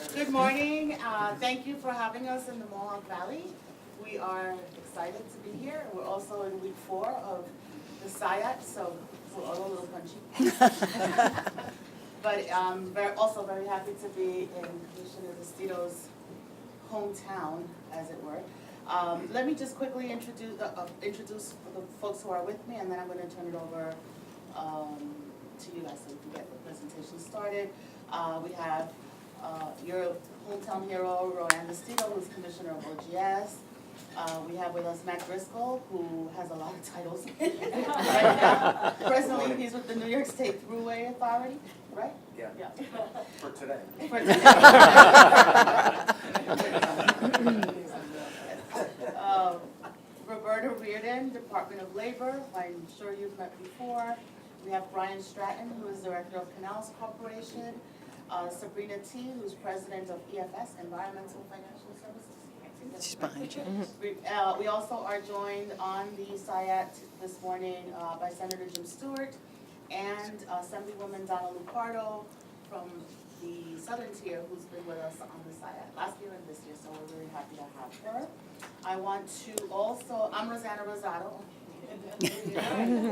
Good morning. Thank you for having us in the Mohawk Valley. We are excited to be here. We're also in week 4 of the SIAT, so we're all a little punchy. But also very happy to be in Commissioner Vestido's hometown, as it were. Let me just quickly introduce the folks who are with me, and then I'm going to turn it over to you guys so we can get the presentation started. We have your hometown hero, Roanne Vestido, who's Commissioner of OGS. We have with us Matt Driscoll, who has a lot of titles right now. Presently, he's with the New York State Thruway Authority, right? Yeah. For today. For today. Roberta Reardon, Department of Labor, I'm sure you've met before. We have Brian Stratton, who is Director of Canals Corporation. Sabrina T., who's President of EFS, Environmental Financial Services. She's behind you. We also are joined on the SIAT this morning by Senator Jim Stewart and Assemblywoman Donna Lucardo from the Southern Tier, who's been with us on the SIAT last year and this year, so we're really happy to have her. I want to also, I'm Rosanna Rosado,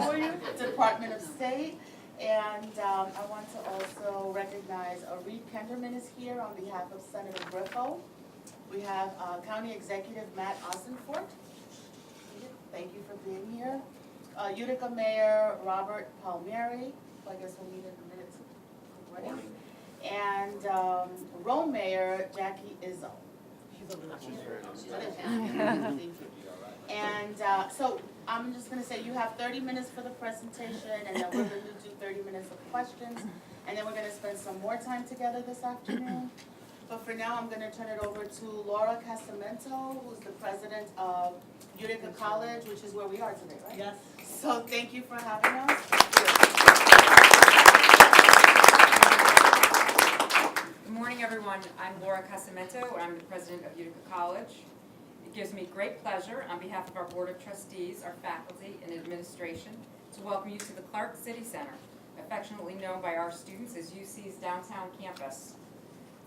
for you, Department of State. And I want to also recognize Reed Kenderman is here on behalf of Senator Griffo. We have County Executive Matt Ossenfort. Thank you for being here. Utica Mayor Robert Palmieri, who I guess we'll meet in a minute. And Rome Mayor Jackie Izzo. And so I'm just going to say you have 30 minutes for the presentation, and then we're going to do 30 minutes of questions, and then we're going to spend some more time together this afternoon. But for now, I'm going to turn it over to Laura Casamento, who's the president of Utica College, which is where we are today, right? Yes. So thank you for having us. Good morning, everyone. I'm Laura Casamento, and I'm the president of Utica College. It gives me great pleasure, on behalf of our Board of Trustees, our faculty, and administration, to welcome you to the Clark City Center, affectionately known by our students as UC's downtown campus.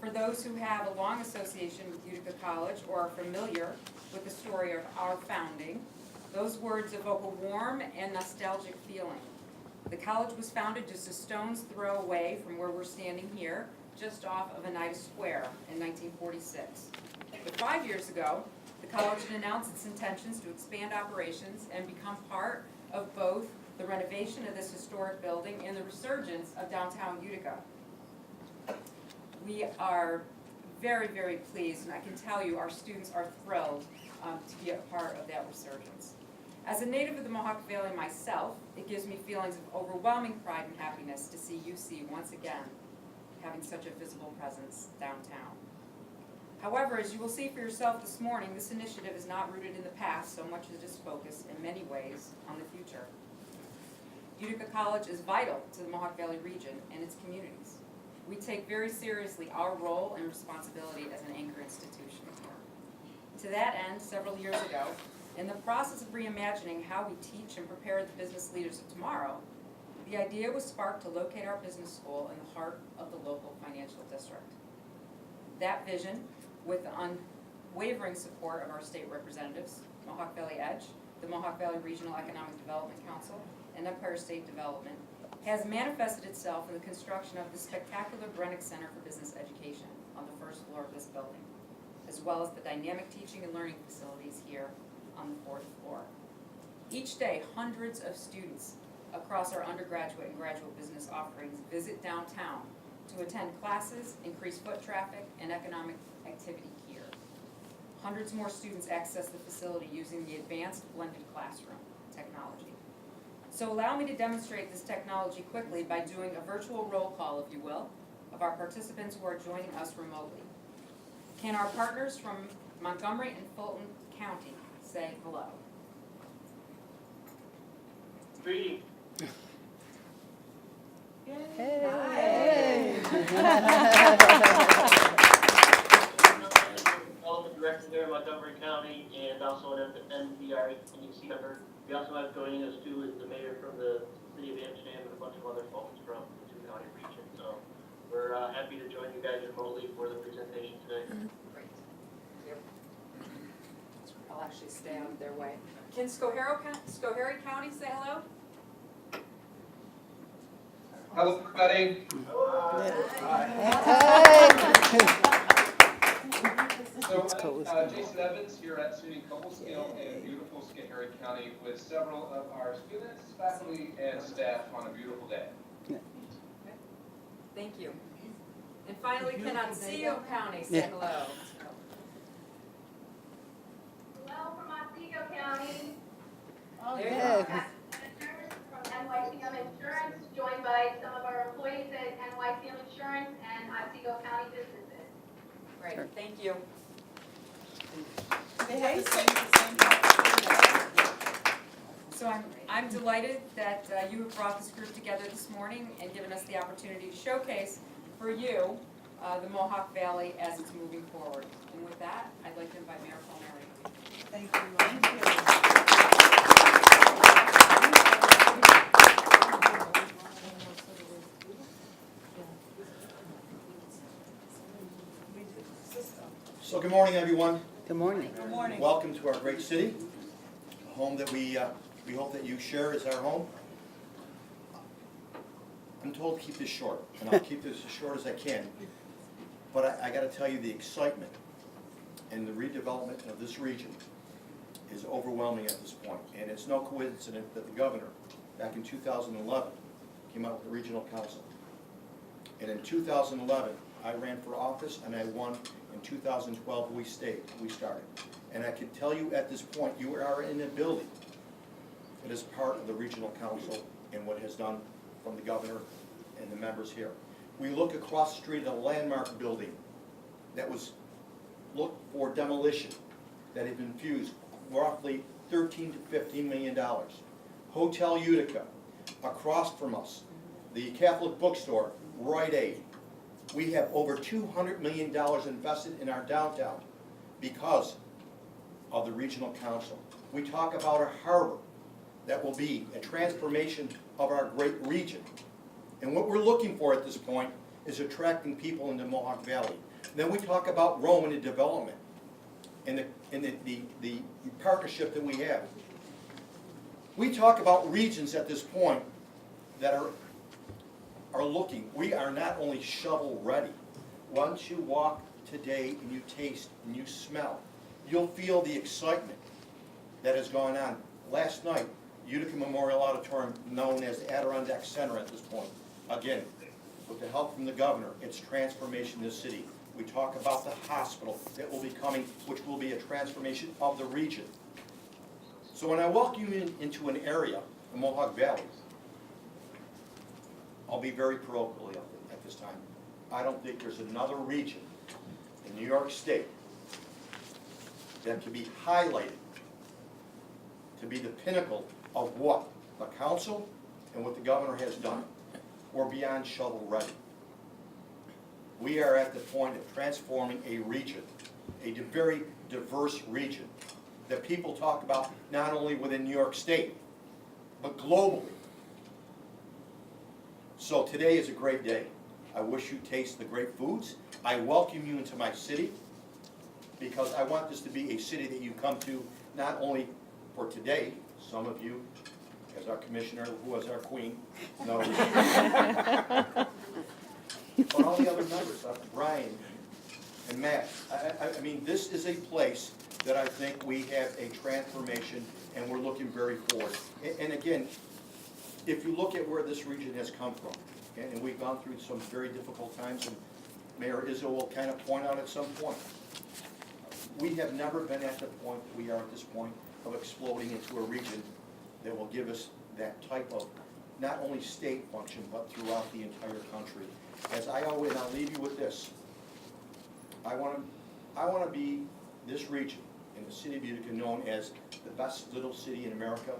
For those who have a long association with Utica College or are familiar with the story of our founding, those words evoke a warm and nostalgic feeling. The college was founded just a stone's throw away from where we're standing here, just off of Oneida Square in 1946. But 5 years ago, the college had announced its intentions to expand operations and become part of both the renovation of this historic building and the resurgence of downtown Utica. We are very, very pleased, and I can tell you our students are thrilled to be a part of that resurgence. As a native of the Mohawk Valley myself, it gives me feelings of overwhelming pride and happiness to see UC once again having such a visible presence downtown. However, as you will see for yourself this morning, this initiative is not rooted in the past so much as it is focused in many ways on the future. Utica College is vital to the Mohawk Valley region and its communities. We take very seriously our role and responsibility as an anchor institution here. To that end, several years ago, in the process of reimagining how we teach and prepare the business leaders of tomorrow, the idea was sparked to locate our business school in the heart of the local financial district. That vision, with the unwavering support of our state representatives, Mohawk Valley Edge, the Mohawk Valley Regional Economic Development Council, and Empire State Development, has manifested itself in the construction of the spectacular Brennick Center for Business Education on the first floor of this building, as well as the dynamic teaching and learning facilities here on the fourth floor. Each day, hundreds of students across our undergraduate and graduate business offerings visit downtown to attend classes, increase foot traffic, and economic activity here. Hundreds more students access the facility using the advanced blended classroom technology. So allow me to demonstrate this technology quickly by doing a virtual roll call, if you will, of our participants who are joining us remotely. Can our partners from Montgomery and Fulton County say hello? Greetings. Hey. Development Director there in Montgomery County, and also an NPR and UC member. We also have joining us too is the mayor from the city of Amsterdam and a bunch of other folks from the two-county region. So we're happy to join you guys remotely for the presentation today. Great. Thank you. I'll actually stay out of their way. Can Schoharie County say hello? Hello, everybody. So I'm Jason Evans here at SUNY Cobblestone in beautiful Schoharie County with several of our students, faculty, and staff on a beautiful day. Thank you. And finally, can Otsego County say hello? Hello from Otsego County. Oh, There you yeah. go. From NYCM Insurance, joined by some of our employees at NYCM Insurance and Otsego County businesses. Great, thank you. They have the same. So I'm delighted that you have brought this group together this morning and given us the opportunity to showcase for you the Mohawk Valley as it's moving forward. And with that, I'd like to invite Mayor Palmieri. Thank you. So good morning, everyone. Good morning. Good morning. Welcome to our great city, a home that we hope that you share as our home. I'm told to keep this short, and I'll keep this as short as I can. But I got to tell you, the excitement and the redevelopment of this region is overwhelming at this point. And it's no coincidence that the governor, back in 2011, came out with the regional council. And in 2011, I ran for office and I won. In 2012, we started. And I can tell you at this point, you are in a building that is part of the regional council and what has done from the governor and the members here. We look across the street at a landmark building that was looked for demolition, that had been fused roughly $13 to $15 million. Hotel Utica, across from us, the Catholic bookstore, Rite Aid. We have over $200 million invested in our downtown because of the regional council. We talk about a harbor that will be a transformation of our great region. And what we're looking for at this point is attracting people into Mohawk Valley. And then we talk about Rome and the development and the partnership that we have. We talk about regions at this point that are looking. We are not only shovel ready. Once you walk today and you taste and you smell, you'll feel the excitement that has gone on. Last night, Utica Memorial Auditorium, known as the Adirondack Center at this point, again, with the help from the governor, it's transformation in the city. We talk about the hospital that will be coming, which will be a transformation of the region. So when I welcome you into an area, the Mohawk Valley, I'll be very parochial at this time. I don't think there's another region in New York State that can be highlighted to be the pinnacle of what the council and what the governor has done. We're beyond shovel ready. We are at the point of transforming a region, a very diverse region that people talk about not only within New York State, but globally. So today is a great day. I wish you taste the great foods. I welcome you into my city because I want this to be a city that you come to not only for today, some of you, as our commissioner, who was our queen, knows, but all the other members, Brian and Matt. I mean, this is a place that I think we have a transformation and we're looking very forward. And again, if you look at where this region has come from, and we've gone through some very difficult times, and Mayor Izzo will kind of point out at some point, we have never been at the point we are at this point of exploding into a region that will give us that type of not only state function, but throughout the entire country. As I always, and I'll leave you with this, I want to be this region in the city of Utica known as the best little city in America,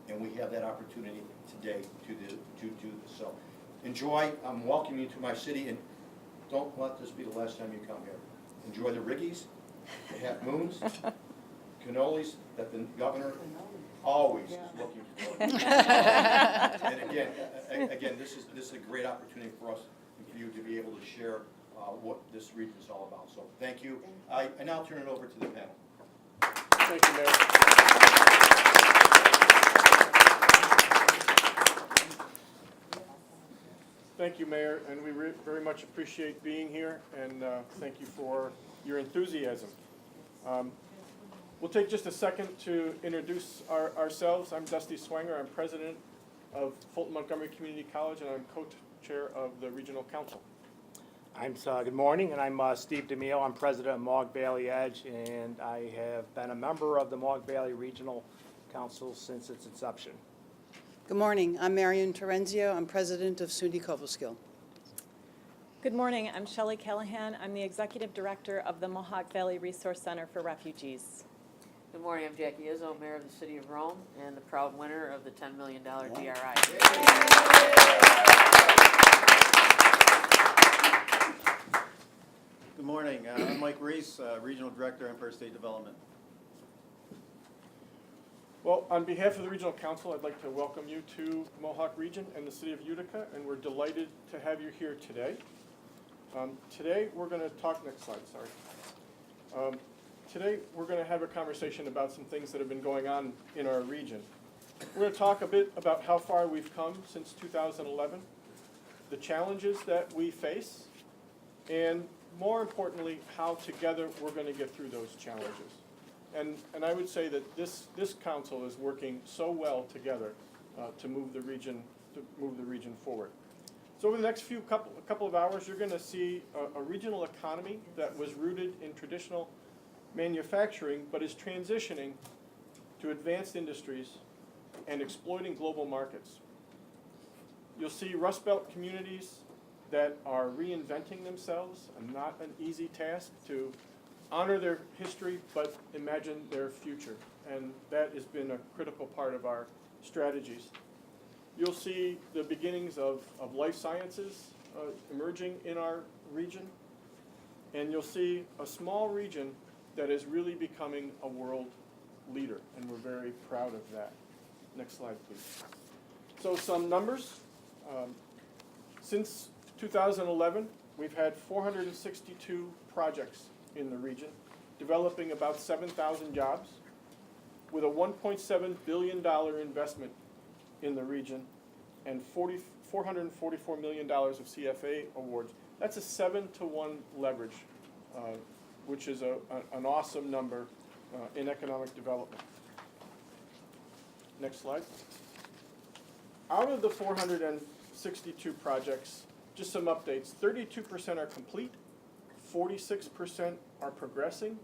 and we have that opportunity today to do this. So enjoy. I'm welcoming you to my city, and don't let this be the last time you come here. Enjoy the Riggies, the Half Moons, cannolis that the governor always is looking for. And again, this is a great opportunity for us to for you to be able to share what this region is all about. So thank you. I now turn it over to the panel. Thank you, Mayor. Thank you, Mayor, and we very much appreciate being here, and thank you for your enthusiasm. We'll take just a second to introduce ourselves. I'm Dusty Swanger. I'm president of Fulton Montgomery Community College, and I'm co-chair of the Regional Council. Good morning, and I'm Steve DeMille. I'm president of Mohawk Valley Edge, and I have been a member of the Mohawk Valley Regional Council since its inception. Good morning. I'm Marion Terenzio. I'm president of SUNY Cobleskill. Good morning. I'm Shelley Callahan. I'm the executive director of the Mohawk Valley Resource Center for Refugees. Good morning, I'm Jackie Izzo, Mayor of the City of Rome, and the proud winner of the $10 million DRI. Good morning, I'm Mike Reese, Regional Director, Empire State Development. Well, on behalf of the Regional Council, I'd like to welcome you to Mohawk Region and the City of Utica, and we're delighted to have you here today. Today, we're going to talk, next slide, sorry. Today, we're going to have a conversation about some things that have been going on in our region. We're going to talk a bit about how far we've come since 2011, the challenges that we face, and more importantly, how together we're going to get through those challenges. And I would say that this council is working so well together to move the region forward. So over the next couple of hours, you're going to see a regional economy that was rooted in traditional manufacturing, but is transitioning to advanced industries and exploiting global markets. You'll see Rust Belt communities that are reinventing themselves, and not an easy task to honor their history, but imagine their future. And that has been a critical part of our strategies. You'll see the beginnings of life sciences emerging in our region. And you'll see a small region that is really becoming a world leader, and we're very proud of that. Next slide, please. So some numbers. Since 2011, we've had 462 projects in the region, developing about 7,000 jobs, with a $1.7 billion investment in the region, and $444 million of CFA awards. That's a 7-to-1 leverage, which is an awesome number in economic development. Next slide. Out of the 462 projects, just some updates. 32% are complete, 46% are progressing,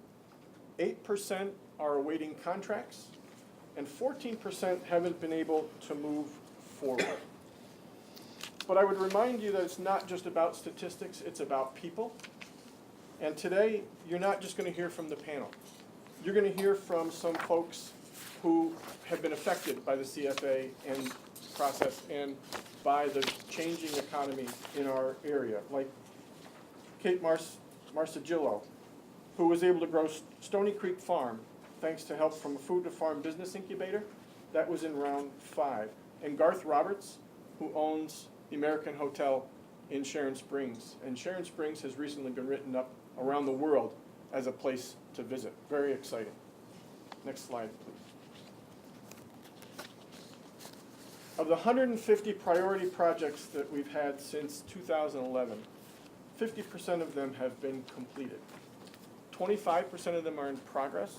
8% are awaiting contracts, and 14% haven't been able to move forward. But I would remind you that it's not just about statistics, it's about people. And today, you're not just going to hear from the panel. You're going to hear from some folks who have been affected by the CFA and process and by the changing economy in our area, like Kate Marcigillo, who was able to grow Stony Creek Farm thanks to help from a Food to Farm business incubator. That was in round 5. And Garth Roberts, who owns the American Hotel in Sharon Springs. And Sharon Springs has recently been written up around the world as a place to visit. Very exciting. Next slide, please. Of the 150 priority projects that we've had since 2011, 50% of them have been completed. 25% of them are in progress,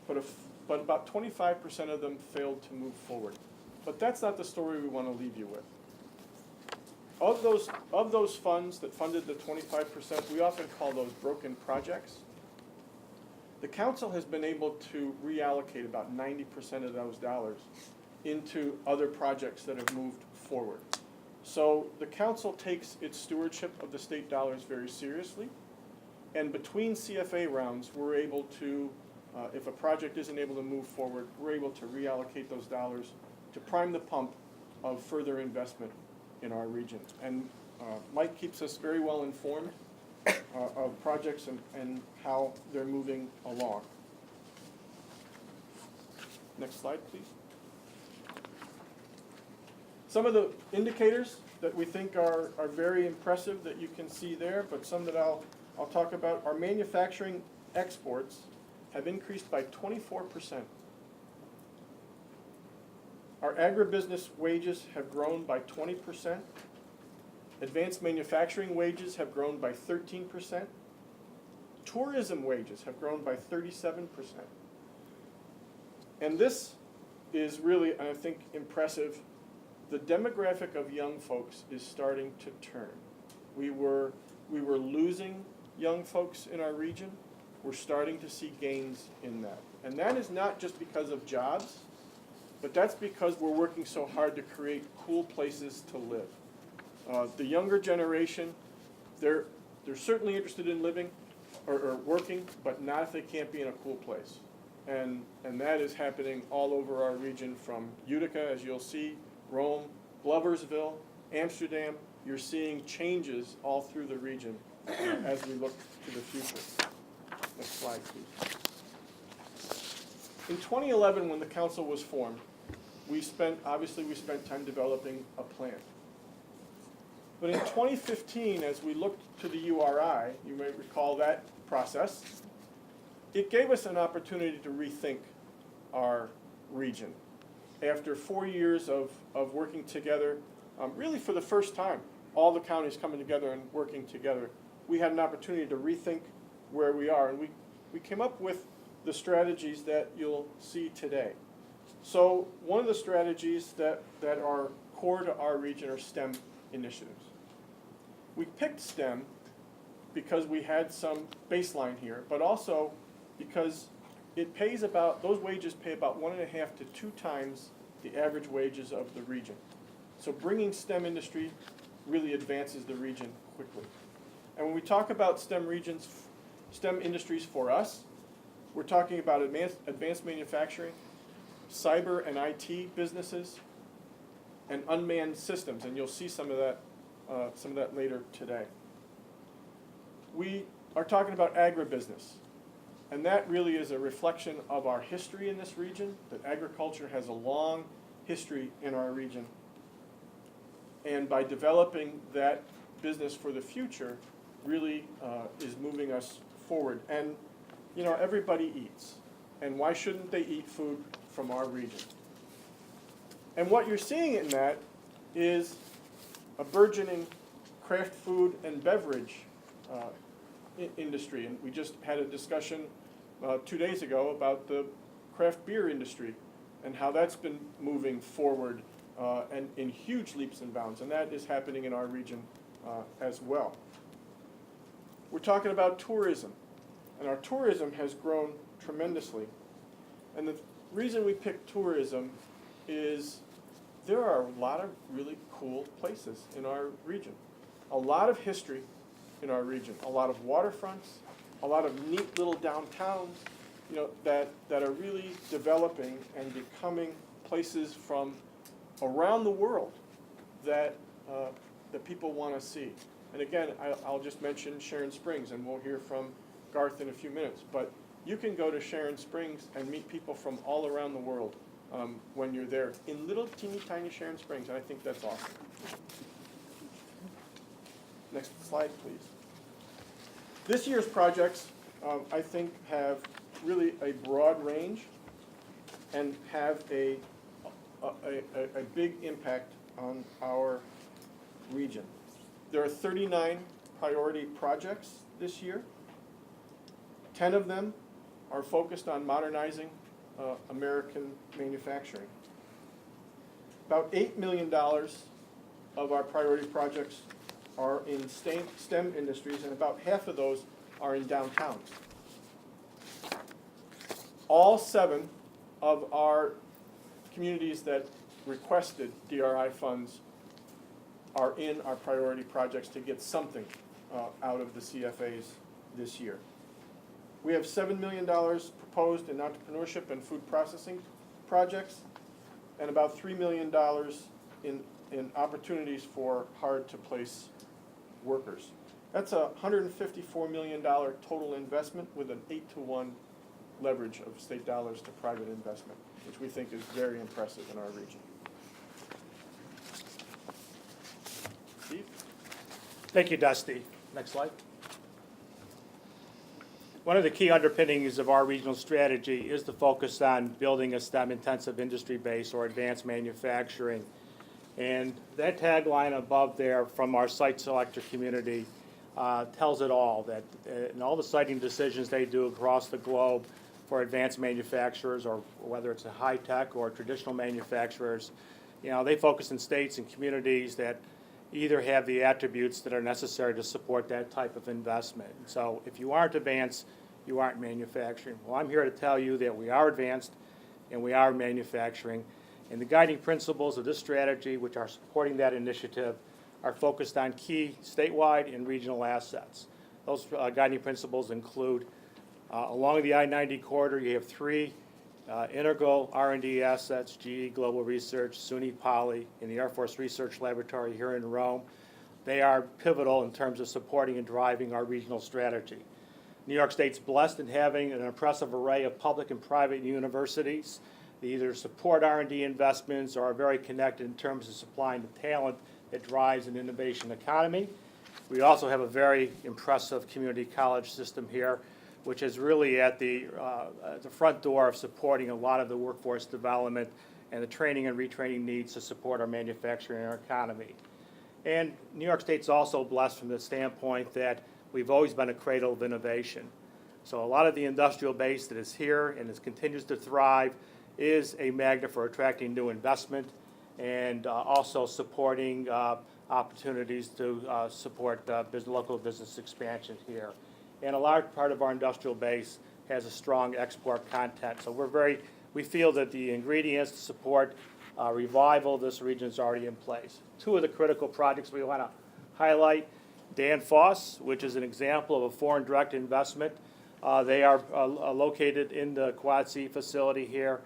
but about 25% of them failed to move forward. But that's not the story we want to leave you with. Of those funds that funded the 25%, we often call those broken projects. The council has been able to reallocate about 90% of those dollars into other projects that have moved forward. So the council takes its stewardship of the state dollars very seriously, and between CFA rounds, we're able to, if a project isn't able to move forward, we're able to reallocate those dollars to prime the pump of further investment in our region. And Mike keeps us very well informed of projects and how they're moving along. Next slide, please. Some of the indicators that we think are very impressive that you can see there, but some that I'll talk about, our manufacturing exports have increased by 24%. Our agribusiness wages have grown by 20%. Advanced manufacturing wages have grown by 13%. Tourism wages have grown by 37%. And this is really, I think, impressive. The demographic of young folks is starting to turn. We were losing young folks in our region. We're starting to see gains in that. And that is not just because of jobs, but that's because we're working so hard to create cool places to live. The younger generation, they're certainly interested in living or working, but not if they can't be in a cool place. And that is happening all over our region, from Utica, as you'll see, Rome, Gloversville, Amsterdam. You're seeing changes all through the region as we look to the future. Next slide, please. In 2011, when the council was formed, we spent time developing a plan. But in 2015, as we looked to the URI, you may recall that process, it gave us an opportunity to rethink our region. After 4 years of working together, really for the first time, all the counties coming together and working together, we had an opportunity to rethink where we are. And we came up with the strategies that you'll see today. So one of the strategies that are core to our region are STEM initiatives. We picked STEM because we had some baseline here, but also because those wages pay about 1.5 to 2 times the average wages of the region. So bringing STEM industry really advances the region quickly. And when we talk about STEM industries for us, we're talking about advanced manufacturing, cyber and IT businesses, and unmanned systems, and you'll see some of that later today. We are talking about agribusiness, and that really is a reflection of our history in this region, that agriculture has a long history in our region. And by developing that business for the future really is moving us forward. And you know, everybody eats, and why shouldn't they eat food from our region? And what you're seeing in that is a burgeoning craft food and beverage industry. And we just had a discussion 2 days ago about the craft beer industry and how that's been moving forward and in huge leaps and bounds. And that is happening in our region as well. We're talking about tourism. And our tourism has grown tremendously. And the reason we picked tourism is there are a lot of really cool places in our region. A lot of history in our region, a lot of waterfronts, a lot of neat little downtowns, you know, that are really developing and becoming places from around the world that people want to see. And again, I'll just mention Sharon Springs, and we'll hear from Garth in a few minutes, but you can go to Sharon Springs and meet people from all around the world when you're there in little teeny tiny Sharon Springs, and I think that's awesome. Next slide, please. This year's projects, I think, have really a broad range and have a big impact on our region. There are 39 priority projects this year. 10 of them are focused on modernizing American manufacturing. About $8 million of our priority projects are in STEM industries, and about half of those are in downtowns. All 7 of our communities that requested DRI funds are in our priority projects to get something out of the CFAs this year. We have $7 million proposed in entrepreneurship and food processing projects, and about $3 million in opportunities for hard-to-place workers. That's a $154 million total investment with an 8-to-1 leverage of state dollars to private investment, which we think is very impressive in our region. Thank you, Dusty. Next slide. One of the key underpinnings of our regional strategy is the focus on building a STEM-intensive industry base or advanced manufacturing. And that tagline above there from our site selector community tells it all, that in all the siting decisions they do across the globe for advanced manufacturers, or whether it's a high-tech or traditional manufacturers, you know, they focus in states and communities that either have the attributes that are necessary to support that type of investment. So if you aren't advanced, you aren't manufacturing. Well, I'm here to tell you that we are advanced and we are manufacturing. And the guiding principles of this strategy, which are supporting that initiative, are focused on key statewide and regional assets. Those guiding principles include, along the I-90 corridor, you have three integral R&D assets: GE Global Research, SUNY Poly, and the Air Force Research Laboratory here in Rome. They are pivotal in terms of supporting and driving our regional strategy. New York State's blessed in having an impressive array of public and private universities. They either support R&D investments or are very connected in terms of supplying the talent that drives an innovation economy. We also have a very impressive community college system here, which is really at the front door of supporting a lot of the workforce development and the training and retraining needs to support our manufacturing and our economy. And New York State's also blessed from the standpoint that we've always been a cradle of innovation. So a lot of the industrial base that is here and continues to thrive is a magnet for attracting new investment and also supporting opportunities to support local business expansion here. And a large part of our industrial base has a strong export content. So we feel that the ingredients to support revival of this region is already in place. Two of the critical projects we want to highlight: Danfoss, which is an example of a foreign direct investment. They are located in the Quad C facility here.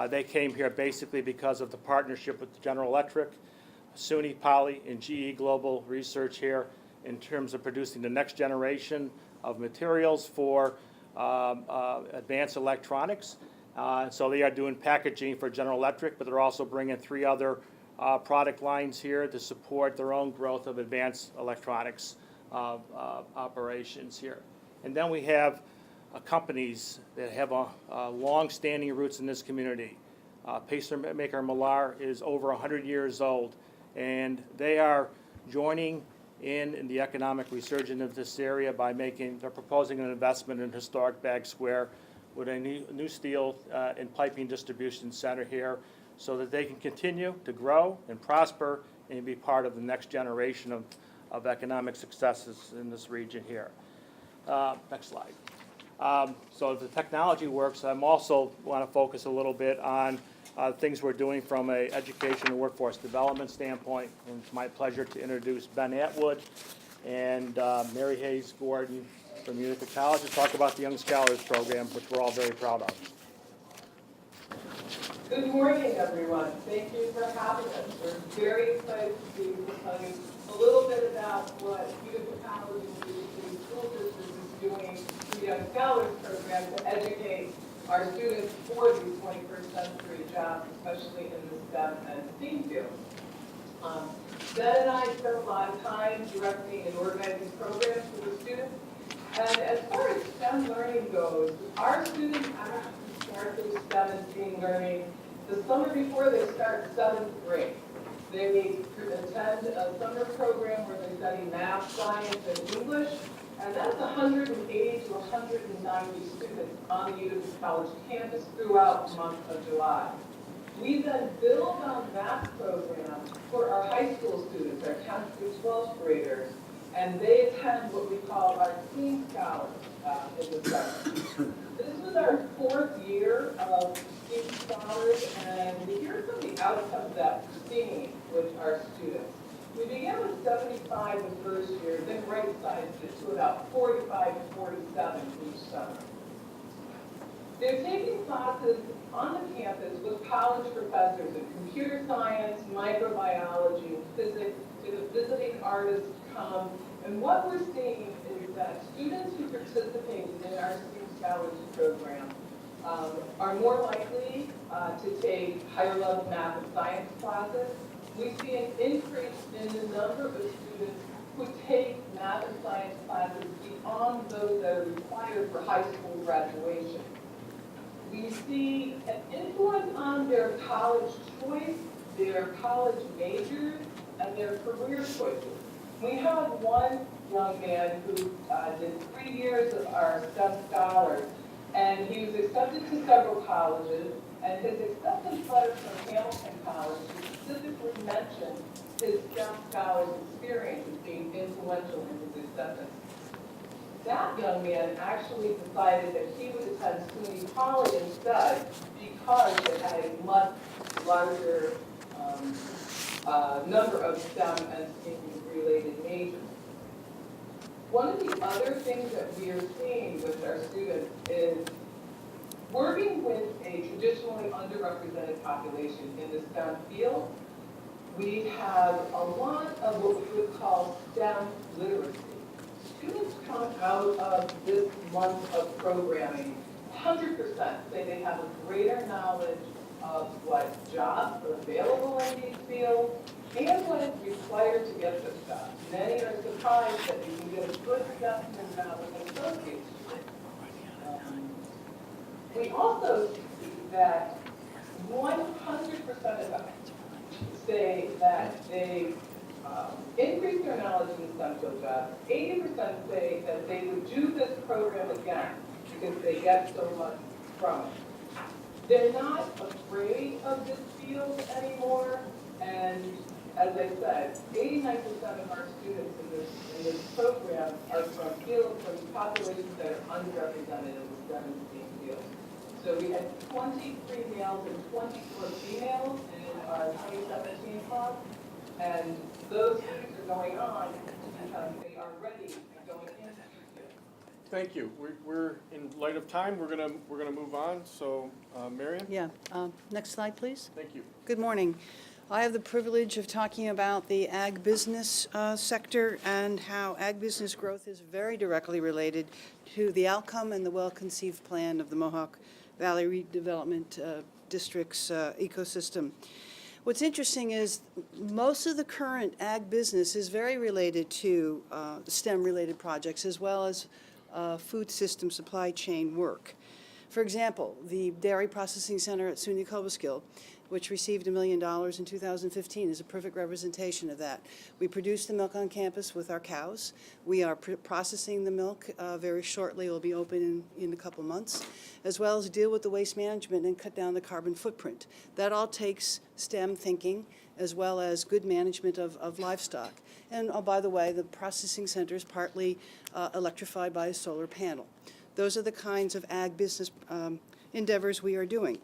They came here basically because of the partnership with General Electric, SUNY Poly, and GE Global Research here in terms of producing the next generation of materials for advanced electronics. So they are doing packaging for General Electric, but they're also bringing three other product lines here to support their own growth of advanced electronics operations here. And then we have companies that have long-standing roots in this community. Pacemaker Millar is over 100 years old, and they are joining in the economic resurgence of this area by they're proposing an investment in historic Bag Square with a new steel and piping distribution center here so that they can continue to grow and prosper and be part of the next generation of economic successes in this region here. Next slide. So if the technology works, I'm also want to focus a little bit on things we're doing from an education and workforce development standpoint. And it's my pleasure to introduce Ben Atwood and Mary Hayes Gordon from Utica College to talk about the Young Scholars Program, which we're all very proud of. Good morning, everyone. Thank you for having us. We're very excited to be able to tell you a little bit about what Utica College and the Utica School District is doing through the Young Scholars Program to educate our students for these 21st century jobs, especially in the STEM and STEAM fields. Ben and I spent a lot of time directing and organizing programs for the students. And as far as STEM learning goes, our students actually start their STEM and STEAM learning the summer before they start 7th grade. They attend a summer program where they study math, science, and English, and that's 180 to 190 students on the Utica College campus throughout the month of July. We then build on that program for our high school students, our 10th through 12th graders, and they attend what we call our Teen Scholars in the summer. This was our 4th year of Teen Scholars, and here's some of the outcomes that we're seeing with our students. We began with 75 the first year, then right-sized it to about 45 to 47 each summer. They're taking classes on the campus with college professors in computer science, microbiology, and physics. So the visiting artists come, and what we're seeing is that students who participate in our STEAM Scholars Program are more likely to take higher level math and science classes. We see an increase in the number of students who take math and science classes beyond those that are required for high school graduation. We see an influence on their college choice, their college majors, and their career choices. We have one young man who did 3 years of our STEM Scholars, and he was accepted to several colleges, and his acceptance letter from Hamilton College specifically mentioned his STEM Scholars experience as being influential in his acceptance. That young man actually decided that he would attend SUNY College instead because it had a much larger number of STEM and STEAM-related majors. One of the other things that we are seeing with our students is working with a traditionally underrepresented population in the STEM field. We have a lot of what we would call STEM literacy. Students come out of this month of programming 100% say they have a greater knowledge of what jobs are available in these fields and what is required to get this job. Many are surprised that you can get a good assessment job with an associate's degree. We also see that 100% of them say that they increase their knowledge in the STEM field jobs. 80% say that they would do this program again because they get so much from it. They're not afraid of this field anymore, and as I said, 89% of our students in this program are from fields, from populations that are underrepresented in the STEM and STEAM field. So we had 23 males and 24 females in our 2017 class, and those students are going on because they are ready and going into the field. Thank you. We're in light of time, we're gonna move on. So, Marion? Yeah, next slide, please. Thank you. Good morning. I have the privilege of talking about the ag business sector and how ag business growth is very directly related to the outcome and the well-conceived plan of the Mohawk Valley Redevelopment District's ecosystem. What's interesting is most of the current ag business is very related to STEM-related projects as well as food system supply chain work. For example, the Dairy Processing Center at SUNY Cobleskill, which received $1 million in 2015, is a perfect representation of that. We produce the milk on campus with our cows. We are processing the milk very shortly. It will be open in a couple months, as well as deal with the waste management and cut down the carbon footprint. That all takes STEM thinking as well as good management of livestock. And oh, by the way, the processing center is partly electrified by a solar panel. Those are the kinds of ag business endeavors we are doing.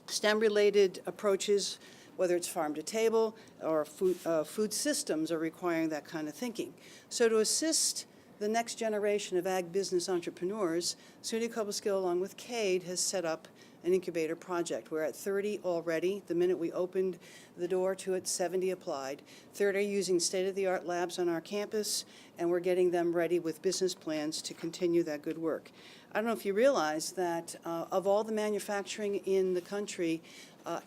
STEM-related approaches, whether it's farm to table or food systems, are requiring that kind of thinking. So to assist the next generation of ag business entrepreneurs, SUNY Cobleskill, along with CADE, has set up an incubator project. We're at 30 already. The minute we opened the door to it, 70 applied. 30 are using state-of-the-art labs on our campus, and we're getting them ready with business plans to continue that good work. I don't know if you realize that of all the manufacturing in the country,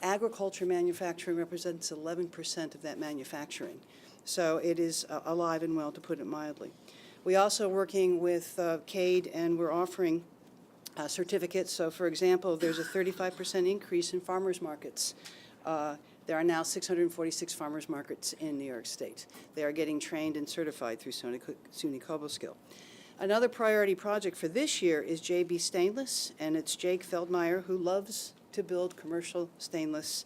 agriculture manufacturing represents 11% of that manufacturing. So it is alive and well, to put it mildly. We also working with CADE, and we're offering certificates. So for example, there's a 35% increase in farmers markets. There are now 646 farmers markets in New York State. They are getting trained and certified through SUNY Cobleskill. Another priority project for this year is JB Stainless, and it's Jake Feldmeyer, who loves to build commercial stainless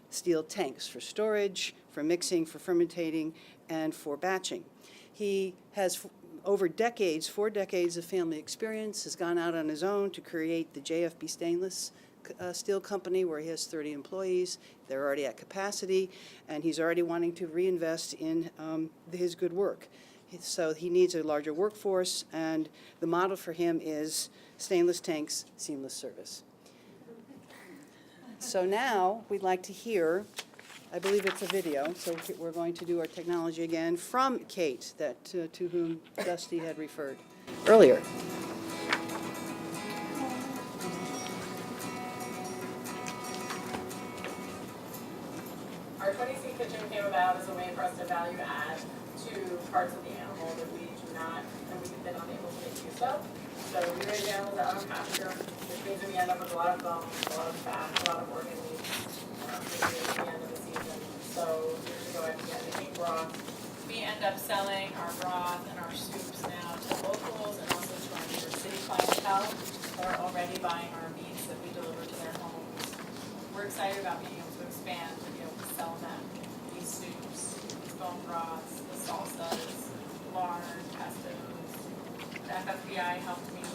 steel tanks for storage, for mixing, for fermentating, and for batching. He has over decades, 4 decades of family experience, has gone out on his own to create the JFB Stainless Steel Company, where he has 30 employees. They're already at capacity, and he's already wanting to reinvest in his good work. So he needs a larger workforce, and the model for him is stainless tanks, seamless service. So now we'd like to hear, I believe it's a video, so we're going to do our technology again from Kate, that to whom Dusty had referred earlier. Our 20C kitchen came about as a way for us to value add to parts of the animal that we do not, and we have been unable to make use of. So we raise animals out on pasture, which means we end up with a lot of bones, a lot of fat, a lot of organ meat, maybe at the end of the season. So years ago I began making broth. We end up selling our broth and our soups now to locals and also to our New York City clientele that are already buying our meats that we deliver to their homes. We're excited about being able to expand to be able to sell them these soups, these bone broths, the salsas, lard, pestos. The FFBI helped me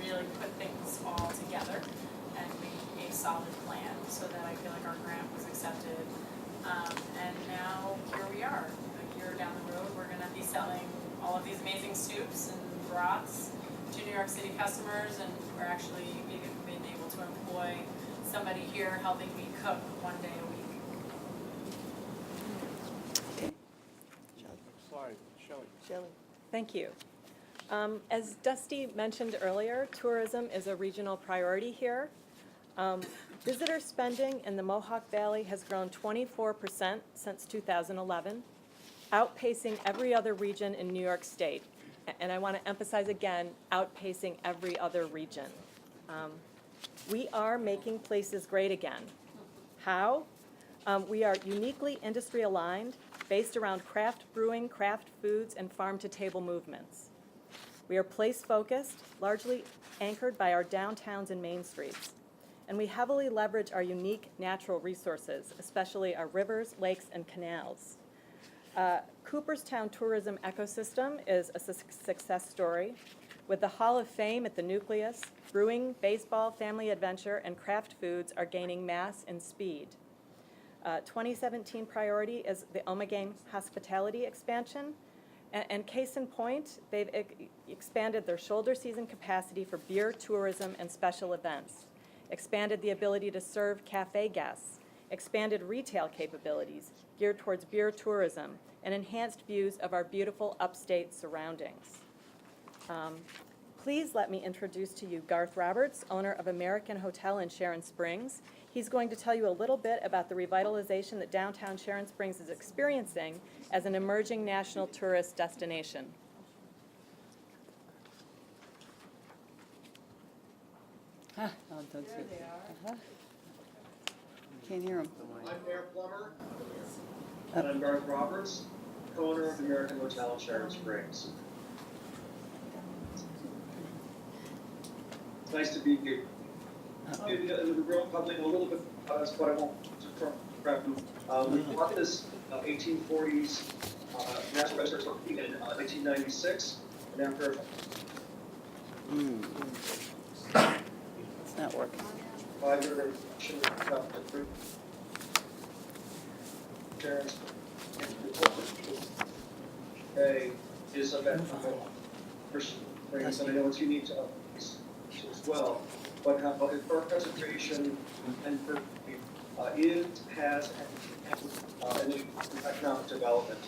really put things all together and make a solid plan so that I feel like our grant was accepted. And now here we are. A year down the road, we're going to be selling all of these amazing soups and broths to New York City customers, and we're actually even been able to employ somebody here helping me cook one day a week. Okay. Next slide, Shelley. Shelley. Thank you. As Dusty mentioned earlier, tourism is a regional priority here. Visitor spending in the Mohawk Valley has grown 24% since 2011, outpacing every other region in New York State. And I want to emphasize again, outpacing every other region. We are making places great again. How? We are uniquely industry aligned, based around craft brewing, craft foods, and farm-to-table movements. We are place-focused, largely anchored by our downtowns and main streets. And we heavily leverage our unique natural resources, especially our rivers, lakes, and canals. Cooperstown tourism ecosystem is a success story, with the Hall of Fame at the nucleus. Brewing, baseball, family adventure, and craft foods are gaining mass and speed. 2017 priority is the Ommegang hospitality expansion. And case in point, they've expanded their shoulder season capacity for beer, tourism, and special events, expanded the ability to serve cafe guests, expanded retail capabilities geared towards beer tourism, and enhanced views of our beautiful upstate surroundings. Please let me introduce to you Garth Roberts, owner of American Hotel in Sharon Springs. He's going to tell you a little bit about the revitalization that downtown Sharon Springs is experiencing as an emerging national tourist destination. Oh, don't see. Can't hear him. I'm Mayor Plummer, and I'm Garth Roberts, co-owner of American Hotel in Sharon Springs. Nice to be here. The real public a little bit about us, but I won't prep. We bought this 1840s National Register in 1996, and after It's not working. 5-year renovation, Sharon is a benefit for Springs, and I know it's unique to us as well. But how historic preservation and has an economic development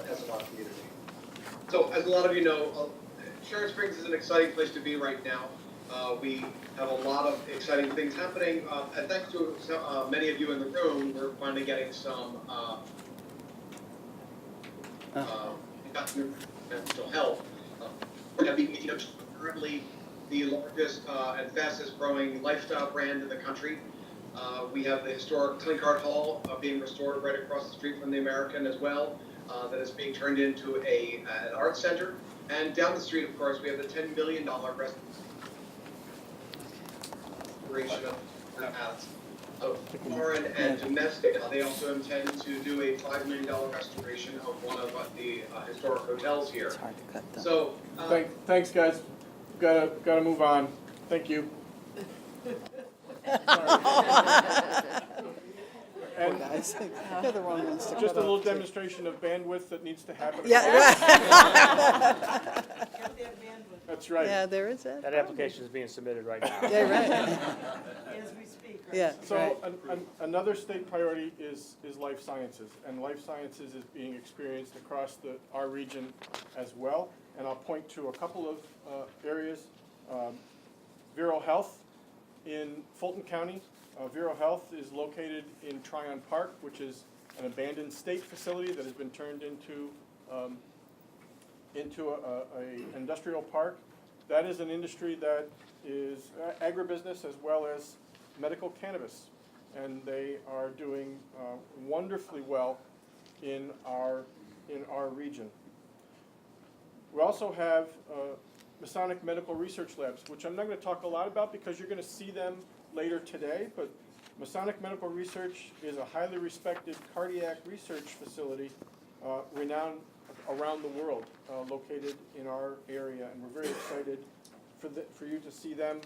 as a lot of community. So, as a lot of you know, Sharon Springs is an exciting place to be right now. We have a lot of exciting things happening, and thanks to many of you in the room, we're finally getting some mental health. Currently the largest and fastest growing lifestyle brand in the country. We have the historic Clinkart Hall being restored right across the street from the American as well, that is being turned into an art center. And down the street, of course, we have the $10 million restoration of foreign and domestic. They also intend to do a $5 million restoration of one of the historic hotels here. It's hard to cut them. So, Thanks, guys. Gotta move on. Thank you. And Guys, you're the wrong ones to just a cut little off. demonstration of bandwidth that needs to happen. Yeah, That's right. yeah, there is that. That application is being submitted right now. Yeah, right. As we speak, right? Yeah, So right. another state priority is life sciences, and life sciences is being experienced across our region as well. And I'll point to a couple of areas. Vero Health in Fulton County. Vero Health is located in Tryon Park, which is an abandoned state facility that has been turned into into a industrial park. That is an industry that is agribusiness as well as medical cannabis. And they are doing wonderfully well in our region. We also have Masonic Medical Research Labs, which I'm not going to talk a lot about because you're going to see them later today, but Masonic Medical Research is a highly respected cardiac research facility renowned around the world, located in our area, and we're very excited for you to see them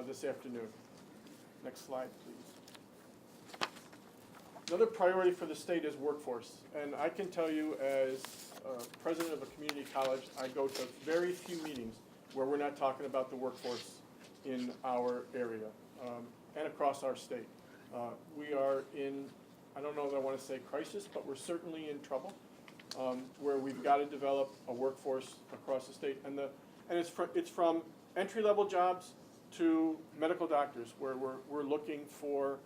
this afternoon. Next slide, please. Another priority for the state is workforce, and I can tell you as president of a community college, I go to very few meetings where we're not talking about the workforce in our area and across our state. We are in, I don't know that I want to say crisis, but we're certainly in trouble where we've got to develop a workforce across the state. And it's from entry-level jobs to medical doctors where we're looking for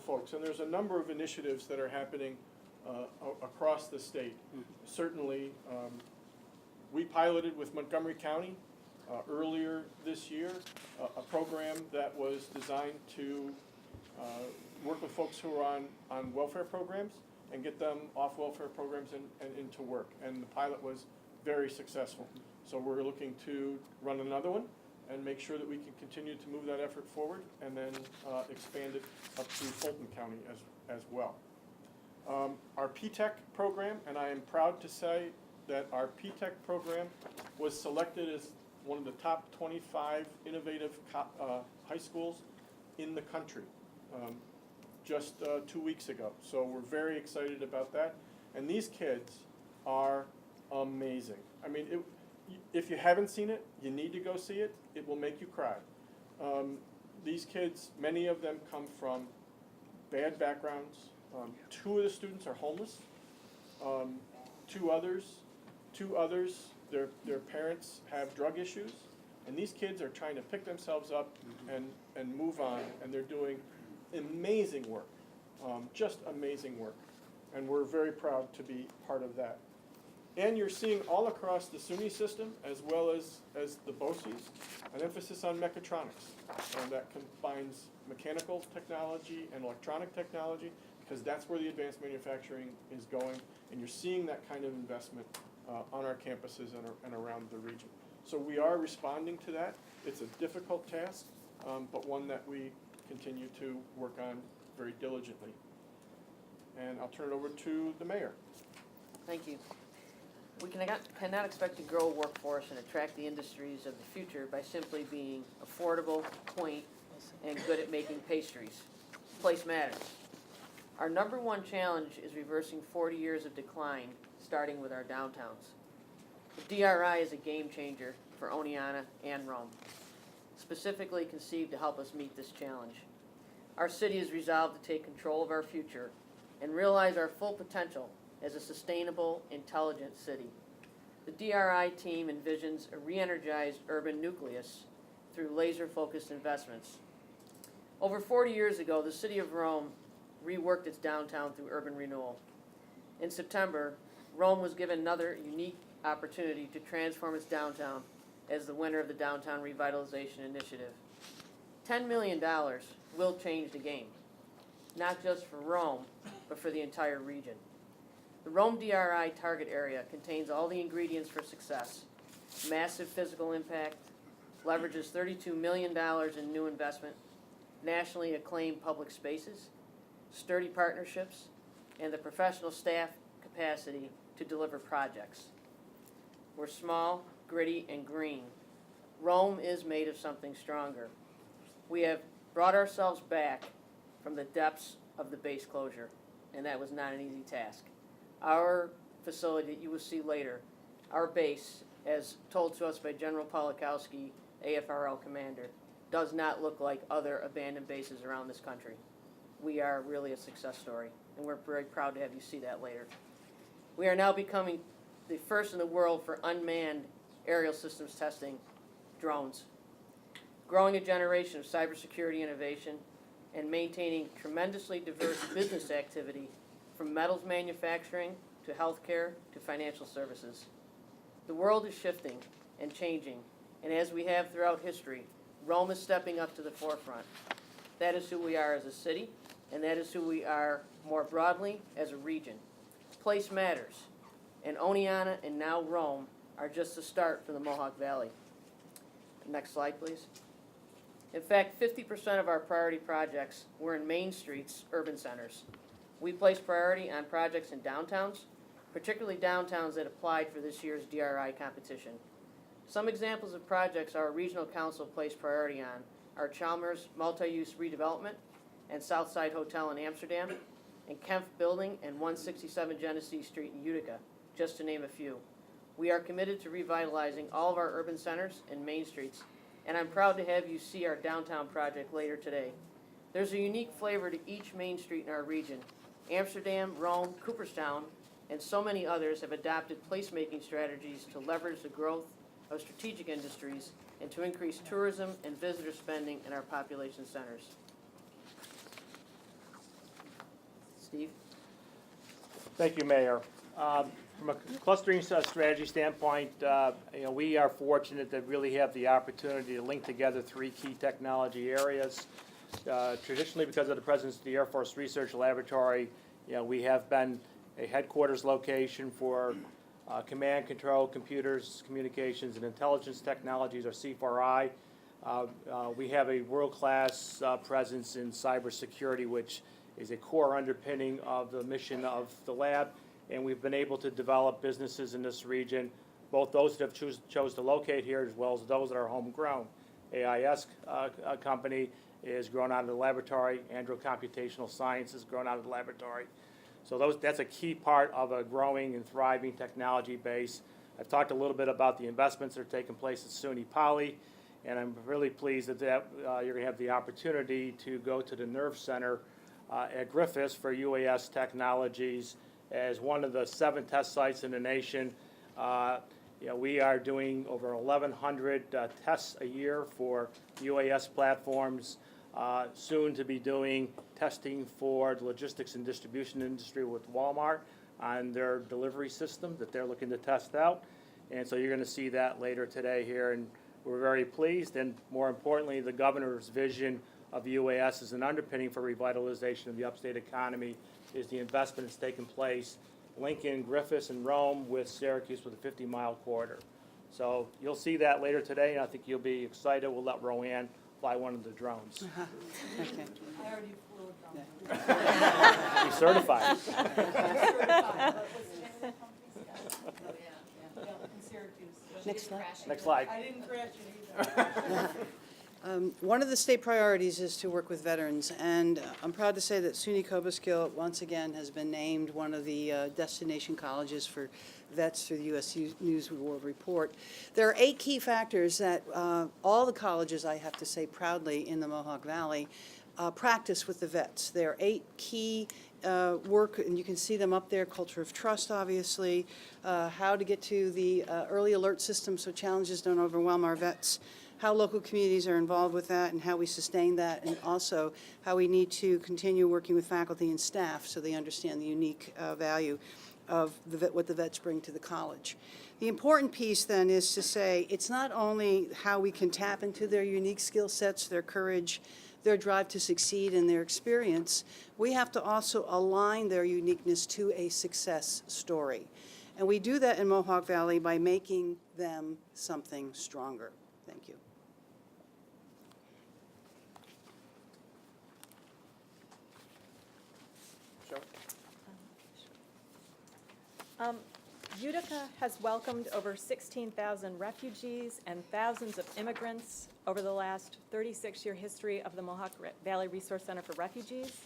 folks. And there's a number of initiatives that are happening across the state. Certainly, we piloted with Montgomery County earlier this year a program that was designed to work with folks who are on welfare programs and get them off welfare programs and into work. And the pilot was very successful. So we're looking to run another one and make sure that we can continue to move that effort forward and then expand it up to Fulton County as well. Our PTech program, and I am proud to say that our PTech program was selected as one of the top 25 innovative high schools in the country just 2 weeks ago. So we're very excited about that. And these kids are amazing. I mean, if you haven't seen it, you need to go see it. It will make you cry. These kids, many of them come from bad backgrounds. 2 of the students are homeless. Two others, their parents have drug issues. And these kids are trying to pick themselves up and move on. And they're doing amazing work, just amazing work. And we're very proud to be part of that. And you're seeing all across the SUNY system, as well as the BOCES, an emphasis on mechatronics. And that combines mechanical technology and electronic technology, because that's where the advanced manufacturing is going. And you're seeing that kind of investment on our campuses and around the region. So we are responding to that. It's a difficult task, but one that we continue to work on very diligently. And I'll turn it over to the mayor. Thank you. We cannot expect to grow a workforce and attract the industries of the future by simply being affordable, quaint, and good at making pastries. Place matters. Our number one challenge is reversing 40 years of decline, starting with our downtowns. The DRI is a game changer for Oneonta and Rome, specifically conceived to help us meet this challenge. Our city is resolved to take control of our future and realize our full potential as a sustainable, intelligent city. The DRI team envisions a re-energized urban nucleus through laser-focused investments. Over 40 years ago, the city of Rome reworked its downtown through urban renewal. In September, Rome was given another unique opportunity to transform its downtown as the winner of the Downtown Revitalization Initiative. $10 million will change the game, not just for Rome, but for the entire region. The Rome DRI target area contains all the ingredients for success: massive physical impact, leverages $32 million in new investment, nationally acclaimed public spaces, sturdy partnerships, and the professional staff capacity to deliver projects. We're small, gritty, and green. Rome is made of something stronger. We have brought ourselves back from the depths of the base closure, and that was not an easy task. Our facility that you will see later, our base, as told to us by General Polakowski, AFRL commander, does not look like other abandoned bases around this country. We are really a success story, and we're very proud to have you see that later. We are now becoming the first in the world for unmanned aerial systems testing, drones. Growing a generation of cybersecurity innovation and maintaining tremendously diverse business activity from metals manufacturing to healthcare to financial services. The world is shifting and changing, and as we have throughout history, Rome is stepping up to the forefront. That is who we are as a city, and that is who we are more broadly as a region. Place matters, and Oneonta and now Rome are just the start for the Mohawk Valley. Next slide, please. In fact, 50% of our priority projects were in main streets, urban centers. We place priority on projects in downtowns, particularly downtowns that applied for this year's DRI competition. Some examples of projects our regional council placed priority on are Chalmers Multi-Use Redevelopment and Southside Hotel in Amsterdam, and Kempf Building and 167 Genesee Street in Utica, just to name a few. We are committed to revitalizing all of our urban centers and main streets, and I'm proud to have you see our downtown project later today. There's a unique flavor to each main street in our region. Amsterdam, Rome, Cooperstown, and so many others have adopted placemaking strategies to leverage the growth of strategic industries and to increase tourism and visitor spending in our population centers. Steve? Thank you, Mayor. From a clustering strategy standpoint, we are fortunate to really have the opportunity to link together three key technology areas. Traditionally, because of the presence of the Air Force Research Laboratory, we have been a headquarters location for command control, computers, communications, and intelligence technologies, or C4I. We have a world-class presence in cybersecurity, which is a core underpinning of the mission of the lab, and we've been able to develop businesses in this region, both those that have chose to locate here as well as those that are homegrown. AIS company is grown out of the laboratory. Andrew Computational Science is grown out of the laboratory. So that's a key part of a growing and thriving technology base. I've talked a little bit about the investments that are taking place at SUNY Poly, and I'm really pleased that you're going to have the opportunity to go to the Nerve Center at Griffiths for UAS Technologies as one of the 7 test sites in the nation. We are doing over 1,100 tests a year for UAS platforms, soon to be doing testing for the logistics and distribution industry with Walmart on their delivery system that they're looking to test out. And so you're going to see that later today here, and we're very pleased. And more importantly, the governor's vision of UAS as an underpinning for revitalization of the upstate economy is the investment that's taken place linking Griffiths and Rome with Syracuse with a 50-mile corridor. So you'll see that later today, and I think you'll be excited. We'll let Roanne fly one of the drones. Okay. I already flew a drone. She's certified. I'm certified, but what's the name of the company? Yeah, in Syracuse. Next slide. Next slide. I didn't crash it either. One of the state priorities is to work with veterans, and I'm proud to say that SUNY Cobleskill once again has been named one of the destination colleges for vets through the U.S. News and World Report. There are 8 key factors that all the colleges, I have to say proudly, in the Mohawk Valley practice with the vets. There are 8 key work, and you can see them up there: culture of trust, obviously, how to get to the early alert system so challenges don't overwhelm our vets, how local communities are involved with that and how we sustain that, and also how we need to continue working with faculty and staff so they understand the unique value of what the vets bring to the college. The important piece then is to say it's not only how we can tap into their unique skill sets, their courage, their drive to succeed, and their experience. We have to also align their uniqueness to a success story. And we do that in Mohawk Valley by making them something stronger. Thank you. Utica has welcomed over 16,000 refugees and thousands of immigrants over the last 36-year history of the Mohawk Valley Resource Center for Refugees.